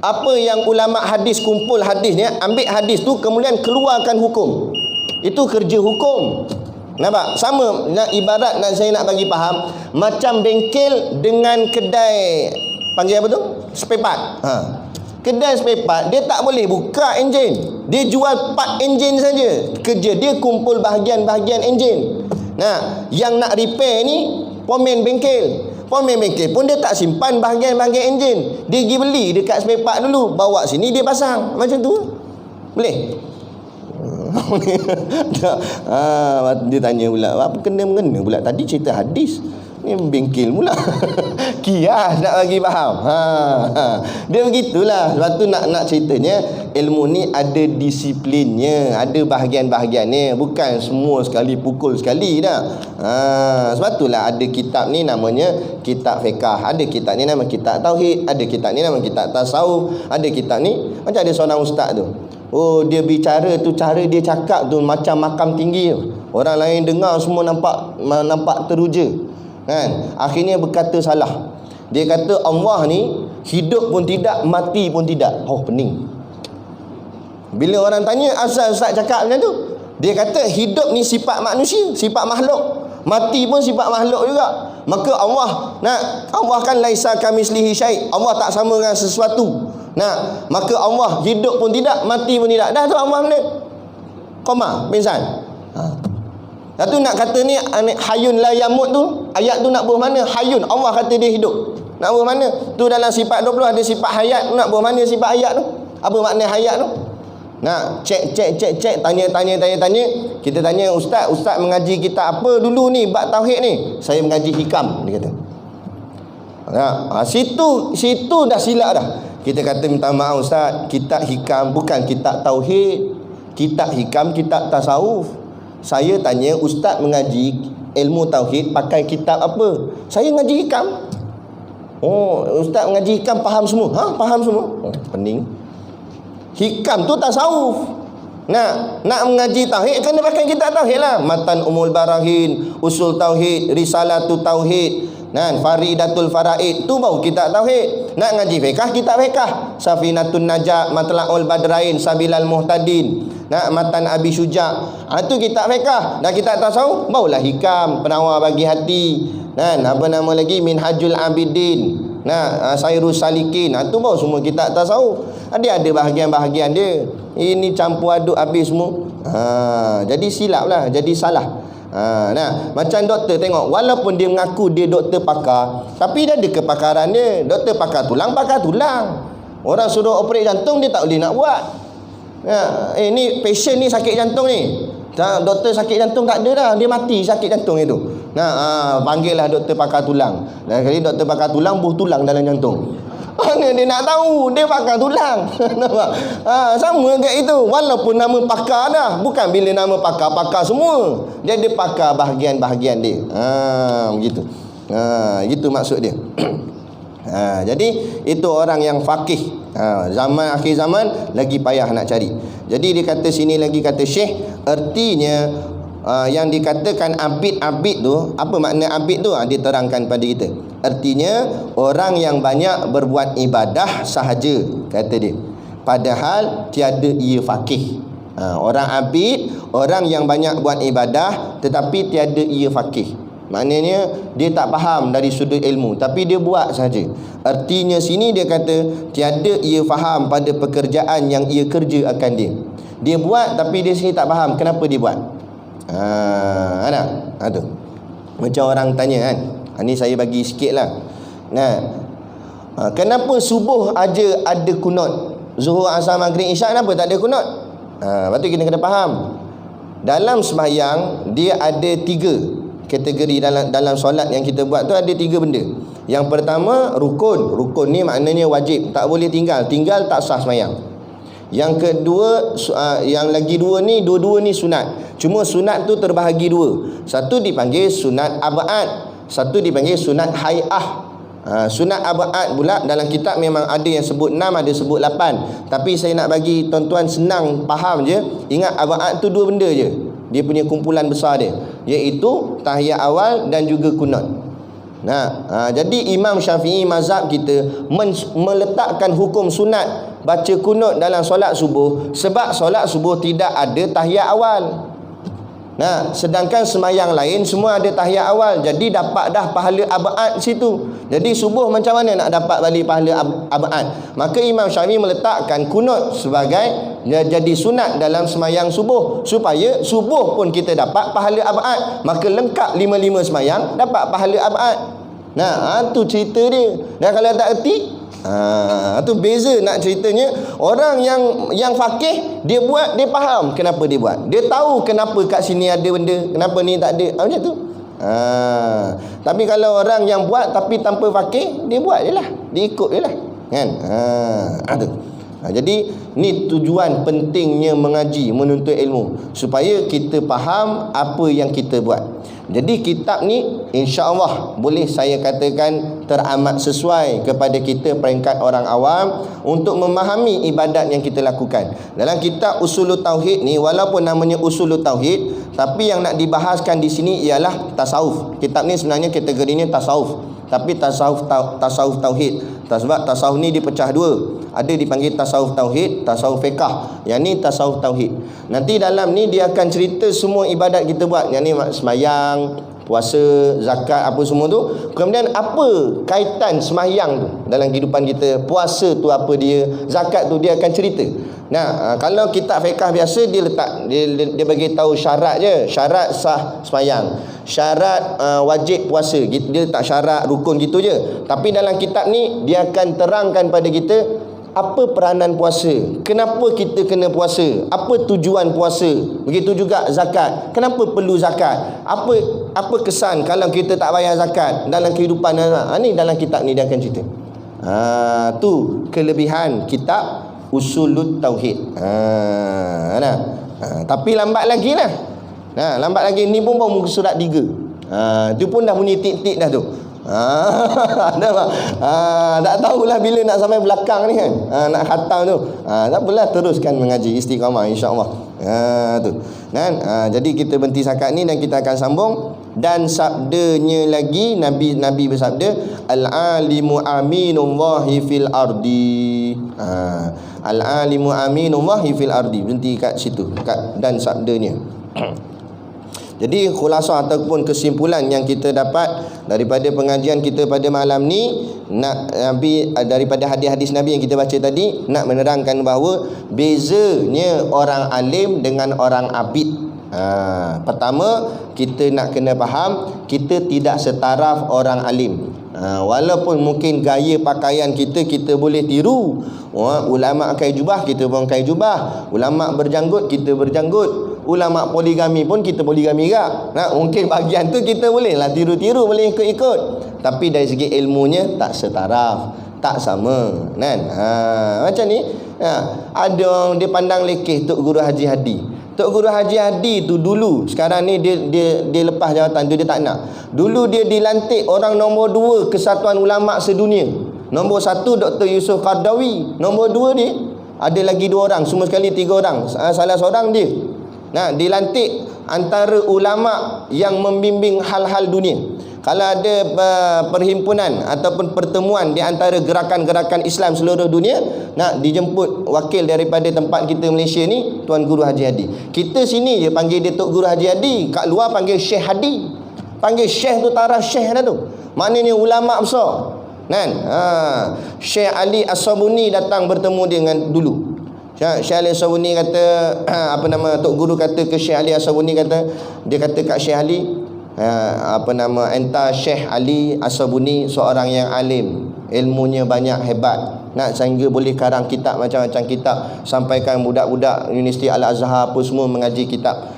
apa yang ulama hadis kumpul hadis ni, ambil hadis tu kemudian keluarkan hukum. Itu kerja hukum. Nampak? Sama ibarat saya nak bagi faham, macam bengkel dengan kedai, panggil apa tu? Spare part. Kedai spare part, dia tak boleh buka enjin. Dia jual part enjin saja. Kerja dia kumpul bahagian-bahagian enjin. Yang nak repair ni Pomen bengkel. Pomen bengkel pun dia tak simpan bahagian-bahagian enjin. Dia pergi beli dekat spare part dulu, bawa sini dia pasang. Macam tu. Boleh? Dia tanya pula, apa kena-mengena pula tadi cerita hadis ni bengkel pula. Kias nak bagi faham. Dia begitulah. Sebab tu nak ceritanya ilmu ni ada disiplinnya, ada bahagian-bahagiannya, bukan semua sekali pukul sekali dah. Sebab itulah ada kitab ni namanya kitab fiqh, ada kitab ni nama kitab tauhid, ada kitab ni nama kitab tasawuf, ada kitab ni macam ada seorang ustaz tu. Oh, dia bicara tu, cara dia cakap tu macam makam tinggi tu. Orang lain dengar semua nampak teruja. Kan? Akhirnya berkata salah. Dia kata Allah ni hidup pun tidak, mati pun tidak. Oh, pening. Bila orang tanya asal ustaz cakap macam tu, dia kata hidup ni sifat manusia, sifat makhluk. Mati pun sifat makhluk juga. Maka Allah kan laisa kamislihi syai'. Allah tak sama dengan sesuatu. Maka Allah hidup pun tidak, mati pun tidak. Dah tu Allah mana? Koma, pingsan. Lepas tu nak kata ni hayun la yamut tu, ayat tu nak buat mana? Hayun, Allah kata dia hidup. Nak buat mana? Tu dalam sifat 20 ada sifat hayat. Nak buat mana sifat hayat tu? Apa makna hayat tu? Nak cek, tanya. Kita tanya ustaz mengaji kita apa dulu ni bab tauhid ni? Saya mengaji hikam, dia kata. Situ dah silap dah. Kita kata minta maaf ustaz, kitab hikam bukan kitab tauhid. Kitab hikam kitab tasawuf. Saya tanya ustaz mengaji ilmu tauhid pakai kitab apa? Saya mengaji hikam. Oh, ustaz mengaji hikam faham semua? Faham semua. Pening. Hikam tu tasawuf. Nak mengaji tauhid kena pakai kitab tauhid lah. Matan Umul Barahin, Usul Tauhid, Risalatu Tauhid, Faridatul Faraid, tu baru kitab tauhid. Nak ngaji fiqh, kitab fiqh. Safinatun Najat, Matla'ul Badrain, Sabilal Muhtadin, Matan Abi Syuja'. Tu kitab fiqh. Dan kitab tasawuf barulah hikam, Penawar Bagi Hati, apa nama lagi, Minhajul Abidin, Sairus Salikin. Tu baru semua kitab tasawuf. Dia ada bahagian-bahagian dia. Ini campur aduk habis semua. Jadi silap lah, jadi salah. Macam doktor tengok, walaupun dia mengaku dia doktor pakar, tapi dia ada kepakaran dia. Doktor pakar tulang. Orang suruh operate jantung, dia tak boleh nak buat. Ni patient ni sakit jantung ni, doktor sakit jantung tak ada dah, dia mati sakit jantung itu. Panggillah doktor pakar tulang. Dan kali doktor pakar tulang buh tulang dalam jantung. Mana dia nak tahu? Dia pakar tulang. Sama kayak itu. Walaupun nama pakar dah, bukan bila nama pakar semua. Dia ada pakar bahagian-bahagian dia. Begitu. Itu maksud dia. Jadi itu orang yang faqih. Zaman akhir zaman lagi payah nak cari. Jadi dia kata sini lagi, kata Syekh, artinya yang dikatakan abid tu, apa makna abid tu? Dia terangkan pada kita. Artinya orang yang banyak berbuat ibadah sahaja, kata dia, padahal tiada ia faqih. Orang abid, orang yang banyak buat ibadah tetapi tiada ia faqih. Maknanya dia tak faham dari sudut ilmu, tapi dia buat saja. Artinya sini dia kata tiada ia faham pada pekerjaan yang ia kerja akan dia. Dia buat tapi dia sini tak faham kenapa dia buat. Tu macam orang tanya kan, ni saya bagi sikit lah. Kenapa subuh aja ada kunut, zuhur, asar, maghrib, isyak kenapa tak ada kunut? Lepas tu kita kena faham, dalam sembahyang dia ada 3 kategori. Dalam solat yang kita buat tu ada 3 benda. Yang pertama rukun ni maknanya wajib, tak boleh tinggal tak sah sembahyang. Yang kedua, yang lagi 2 ni, dua-dua ni sunat. Cuma sunat tu terbahagi 2. Satu dipanggil sunat abad, satu dipanggil sunat hay'ah. Sunat abad pula dalam kitab memang ada yang sebut 6, ada sebut 8. Tapi saya nak bagi tuan-tuan senang faham je. Ingat abad tu 2 benda je, dia punya kumpulan besar dia, iaitu tahiyat awal dan juga kunut. Jadi Imam Syafi'i mazhab kita meletakkan hukum sunat baca kunut dalam solat subuh sebab solat subuh tidak ada tahiyat awal. Nah, sedangkan semayang lain semua ada tahiyat awal, jadi dapat dah pahala abad situ. Jadi subuh macam mana nak dapat balik pahala abad? Maka Imam Syafi'i meletakkan kunut sebagai jadi sunat dalam semayang subuh, supaya subuh pun kita dapat pahala abad. Maka lengkap 5 semayang dapat pahala abad. Nah, tu cerita dia. Dan kalau tak erti, tu beza nak ceritanya. Orang yang fakih, dia buat, dia faham kenapa dia buat. Dia tahu kenapa kat sini ada benda, kenapa ni tak ada. Macam tu. Tapi kalau orang yang buat tapi tanpa fakih, dia buat je lah, dia ikut je lah, kan? Tu. Jadi ni tujuan pentingnya mengaji, menuntut ilmu, supaya kita faham apa yang kita buat. Jadi kitab ni insya-Allah boleh saya katakan teramat sesuai kepada kita peringkat orang awam untuk memahami ibadat yang kita lakukan. Dalam kitab Usulut Tauhid ni, walaupun namanya Usulut Tauhid, tapi yang nak dibahaskan di sini ialah tasawuf. Kitab ni sebenarnya kategorinya tasawuf, tapi tasawuf tauhid. Sebab tasawuf ni dipecah dua. Ada dipanggil tasawuf tauhid, tasawuf fiqh. Yang ni tasawuf tauhid. Nanti dalam ni dia akan cerita semua ibadat kita buat. Yang ni semayang, puasa, zakat, apa semua tu. Kemudian apa kaitan semayang tu dalam kehidupan kita, puasa tu apa dia, zakat tu dia akan cerita. Nah, kalau kitab fiqh biasa dia letak, dia bagi tahu syarat je, syarat sah semayang, syarat wajib puasa, dia letak syarat rukun gitu je. Tapi dalam kitab ni dia akan terangkan pada kita apa peranan puasa, kenapa kita kena puasa, apa tujuan puasa. Begitu juga zakat, kenapa perlu zakat, apa kesan kalau kita tak bayar zakat dalam kehidupan. Ni dalam kitab ni dia akan cerita. Tu kelebihan kitab Usulut Tauhid. Tapi lambat lagi lah. Lambat lagi, ni pun baru muka surat 3. Tu pun dah bunyi tik-tik dah tu. Tak tahulah bila nak sampai belakang ni kan, nak khatam tu. Tak apalah, teruskan mengaji istiqamah insya-Allah. Tu kan. Jadi kita berhenti sakat ni dan kita akan sambung. Dan sabdanya lagi, Nabi bersabda, al-alimu aminullahi fil ardi. Al-alimu aminullahi fil ardi. Berhenti kat situ, kat dan sabdanya. Jadi khulasah ataupun kesimpulan yang kita dapat daripada pengajian kita pada malam ni, Nabi, daripada hadis-hadis Nabi yang kita baca tadi, nak menerangkan bahawa bezanya orang alim dengan orang abid. Pertama, kita nak kena faham, kita tidak setaraf orang alim. Walaupun mungkin gaya pakaian kita boleh tiru. Ulama pakai jubah, kita pun pakai jubah. Ulama berjanggut, kita berjanggut. Ulama poligami pun kita poligami juga. Mungkin bahagian tu kita boleh lah tiru-tiru, boleh ikut-ikut. Tapi dari segi ilmunya tak setaraf, tak sama kan. Macam ni, ada orang dia pandang lekeh Tok Guru Haji Hadi. Tok Guru Haji Hadi tu dulu, sekarang ni dia lepas jawatan tu, dia tak nak. Dulu dia dilantik orang nombor 2 Kesatuan Ulama Sedunia. Nombor 1 Dr. Yusuf Qardawi. Nombor 2 dia ada lagi 2 orang, semua sekali 3 orang. Salah seorang dia. Dilantik antara ulama yang membimbing hal-hal dunia. Kalau ada perhimpunan ataupun pertemuan di antara gerakan-gerakan Islam seluruh dunia, nak dijemput wakil daripada tempat kita Malaysia ni, Tuan Guru Haji Hadi. Kita sini je panggil dia Tok Guru Haji Hadi, kat luar panggil Syekh Hadi. Panggil Syekh tu taraf Syekh dah tu. Maknanya ulama besar. Kan? Syekh Ali As-Sabuni datang bertemu dia dengan dulu. Syekh Ali As-Sabuni kata, Tok Guru kata ke Syekh Ali As-Sabuni, dia kata kat Syekh Ali, entah Syekh Ali As-Sabuni seorang yang alim, ilmunya banyak, hebat, sehingga boleh karang kitab macam-macam kitab, sampaikan budak-budak Universiti Al-Azhar apa semua mengaji kitab.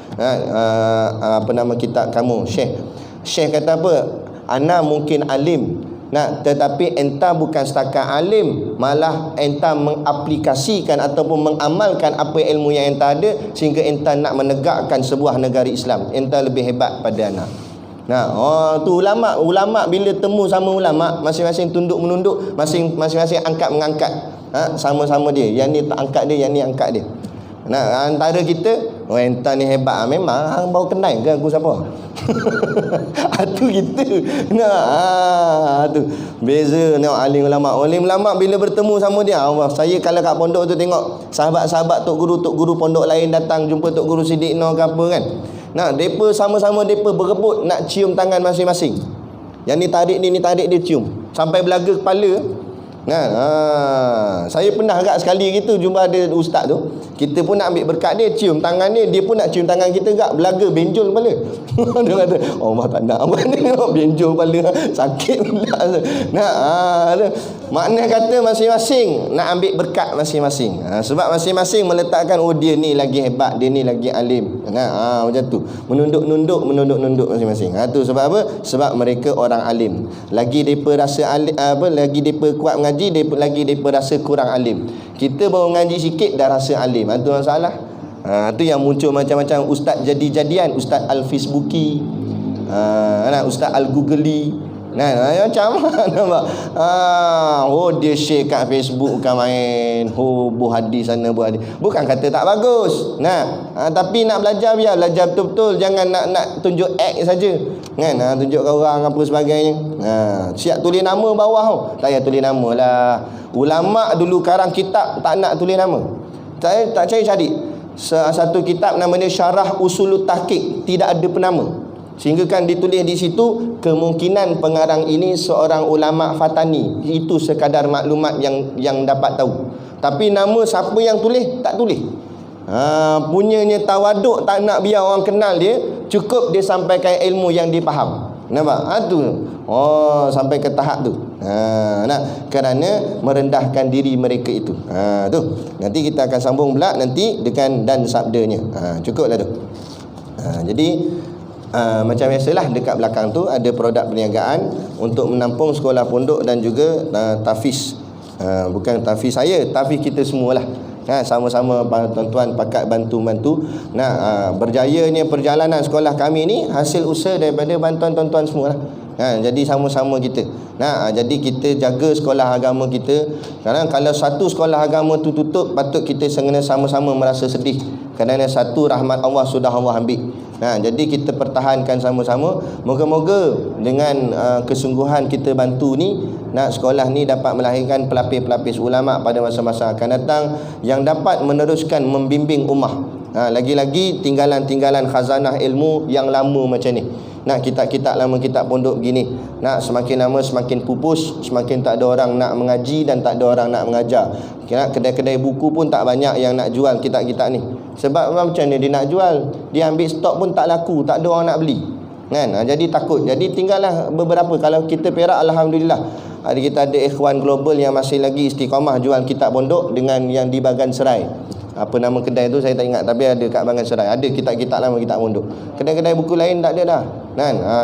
Kitab kamu Syekh kata apa? Ana mungkin alim, tetapi entah bukan setakat alim, malah entah mengaplikasikan ataupun mengamalkan apa ilmu yang entah ada, sehingga entah nak menegakkan sebuah negara Islam. Entah lebih hebat pada anak. Tu ulama bila temu sama ulama, masing-masing tunduk menunduk, masing-masing angkat mengangkat. Sama-sama dia. Yang ni tak angkat dia, yang ni angkat dia. Antara kita, entah ni hebat, memang hang baru kenal ke aku siapa? Tu kita. Tu beza tengok alim ulama. Alim ulama bila bertemu sama dia, Allah, saya kalau kat pondok tu tengok sahabat-sahabat Tok Guru pondok lain datang jumpa Tok Guru Siddiq ke apa kan. Nah, depa sama-sama depa berebut nak cium tangan masing-masing. Yang ni tarik dia cium sampai belaga kepala. Kan? Saya pernah agak sekali gitu jumpa ada ustaz tu. Kita pun nak ambil berkat dia, cium tangan dia pun nak cium tangan kita agak belaga benjol kepala. Dia kata, "Oh, mak tak nak apa ni, benjol kepala sakit pula." Makna kata masing-masing nak ambil berkat masing-masing. Sebab masing-masing meletakkan dia ni lagi hebat, dia ni lagi alim. Macam tu. Menunduk masing-masing. Tu sebab apa? Sebab mereka orang alim. Lagi depa rasa alim, lagi depa kuat mengaji, lagi depa rasa kurang alim. Kita baru ngaji sikit dah rasa alim. Itu masalah. Tu yang muncul macam-macam ustaz jadi-jadian, ustaz al-Facebooki, ustaz al-Googly. Macam nampak. Dia share kat Facebook bukan main. Bu hadis sana, bu hadis. Bukan kata tak bagus. Tapi nak belajar biar belajar betul-betul, jangan nak tunjuk act saja. Kan? Tunjuk orang apa sebagainya. Siap tulis nama bawah. Tak payah tulis nama lah. Ulama dulu karang kitab tak nak tulis nama. Saya tak cari satu kitab nama dia Syarah Usulut Tahqiq, tidak ada penama. Sehingga kan ditulis di situ kemungkinan pengarang ini seorang ulama fatani. Itu sekadar maklumat yang dapat tahu. Tapi nama siapa yang tulis tak tulis. Punyanya tawaduk, tak nak biar orang kenal dia, cukup dia sampaikan ilmu yang dia faham. Nampak? Tu. Sampai ke tahap tu. Kerana merendahkan diri mereka itu. Tu. Nanti kita akan sambung pula nanti dengan dan sabdanya. Cukuplah tu. Jadi macam biasalah dekat belakang tu ada produk perniagaan untuk menampung sekolah pondok dan juga tafiz. Bukan tafiz saya, tafiz kita semualah. Sama-sama tuan-tuan pakat bantu-bantu. Berjayanya perjalanan sekolah kami ni hasil usaha daripada bantuan tuan-tuan semualah. Jadi sama-sama kita. Jadi kita jaga sekolah agama kita. Kadang kalau satu sekolah agama tu tutup, patut kita sama-sama merasa sedih. Kerana satu rahmat Allah sudah Allah ambil. Jadi kita pertahankan sama-sama. Moga-moga dengan kesungguhan kita bantu ni, sekolah ni dapat melahirkan pelapis-pelapis ulama pada masa-masa akan datang yang dapat meneruskan membimbing ummah. Lagi-lagi tinggalan-tinggalan khazanah ilmu yang lama macam ni. Kitab-kitab lama, kitab pondok begini, semakin lama semakin pupus, semakin tak ada orang nak mengaji dan tak ada orang nak mengajar. Kedai-kedai buku pun tak banyak yang nak jual kitab-kitab ni. Sebab macam ni dia nak jual, dia ambil stok pun tak laku, tak ada orang nak beli. Jadi takut. Jadi tinggallah beberapa. Kalau kita Perak, alhamdulillah, kita ada ikhwan global yang masih lagi istiqamah jual kitab pondok dengan yang di Bagan Serai. Apa nama kedai tu saya tak ingat, tapi ada kat Bagan Serai. Ada kitab-kitab lama, kitab pondok. Kedai-kedai buku lain tak ada dah.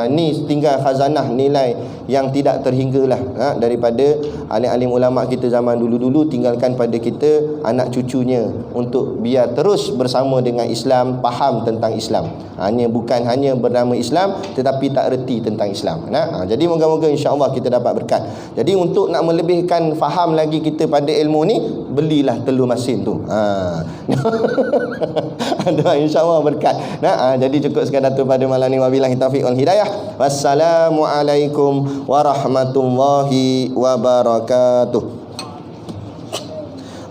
Ni tinggal khazanah nilai yang tidak terhinggalah daripada alim-alim ulama kita zaman dulu-dulu, tinggalkan pada kita anak cucunya untuk biar terus bersama dengan Islam, faham tentang Islam. Bukan hanya bernama Islam tetapi tak reti tentang Islam. Jadi moga-moga insya-Allah kita dapat berkat. Jadi untuk nak melebihkan faham lagi kita pada ilmu ni, belilah telur masin tu. InsyaAllah berkat. Jadi cukup sekadar tu pada malam ni. Wabillahi taufiq wal hidayah. Wassalamualaikum warahmatullahi wabarakatuh.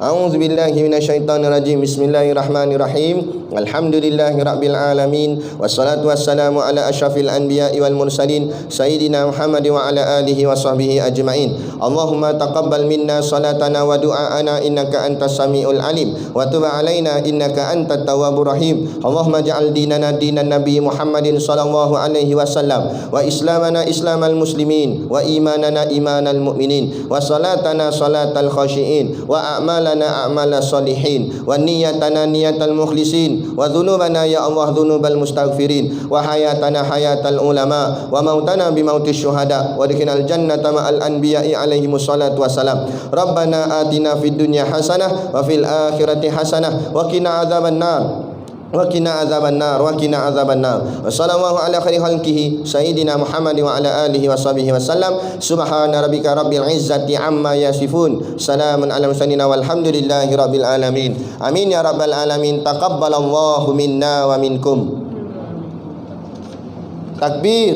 A'udzubillahi minasyaitonirrajim. Bismillahirrahmanirrahim. Alhamdulillahirabbil alamin. Wassalatu wassalamu ala asyrafil anbiya'i wal mursalin sayyidina Muhammad wa ala alihi wa sahbihi ajma'in. Allahumma taqabbal minna salatana wa du'aana innaka antas samiul alim wa tub alaina innaka antat tawwabur rahim. Allahumma ja'al dinana dinan nabi Muhammadin sallallahu alaihi wasallam wa islamana islamal muslimin wa imanana imanal mu'minin wa salatana salatal khashiin wa a'malana a'mala salihin wa niyatana niyatal mukhlisin wa dhunubana ya Allah dhunubal mustaghfirin wa hayatana hayatal ulama wa mautana bi mautis syuhada wa dikinal jannata ma'al anbiya'i alaihi wassalatu wassalam. Rabbana atina fid dunya hasanah wa fil akhirati hasanah wa qina adzaban nar wa qina adzabannar wa qina adzabannar. Wassallallahu ala khairi khalqihi sayyidina Muhammad wa ala alihi washabihi wasallam. Subhana rabbika rabbil izzati amma yasifun. Salamun ala mursalin walhamdulillahi rabbil alamin. Amin ya rabbal alamin. Taqabbalallahu minna wa minkum. Takbir.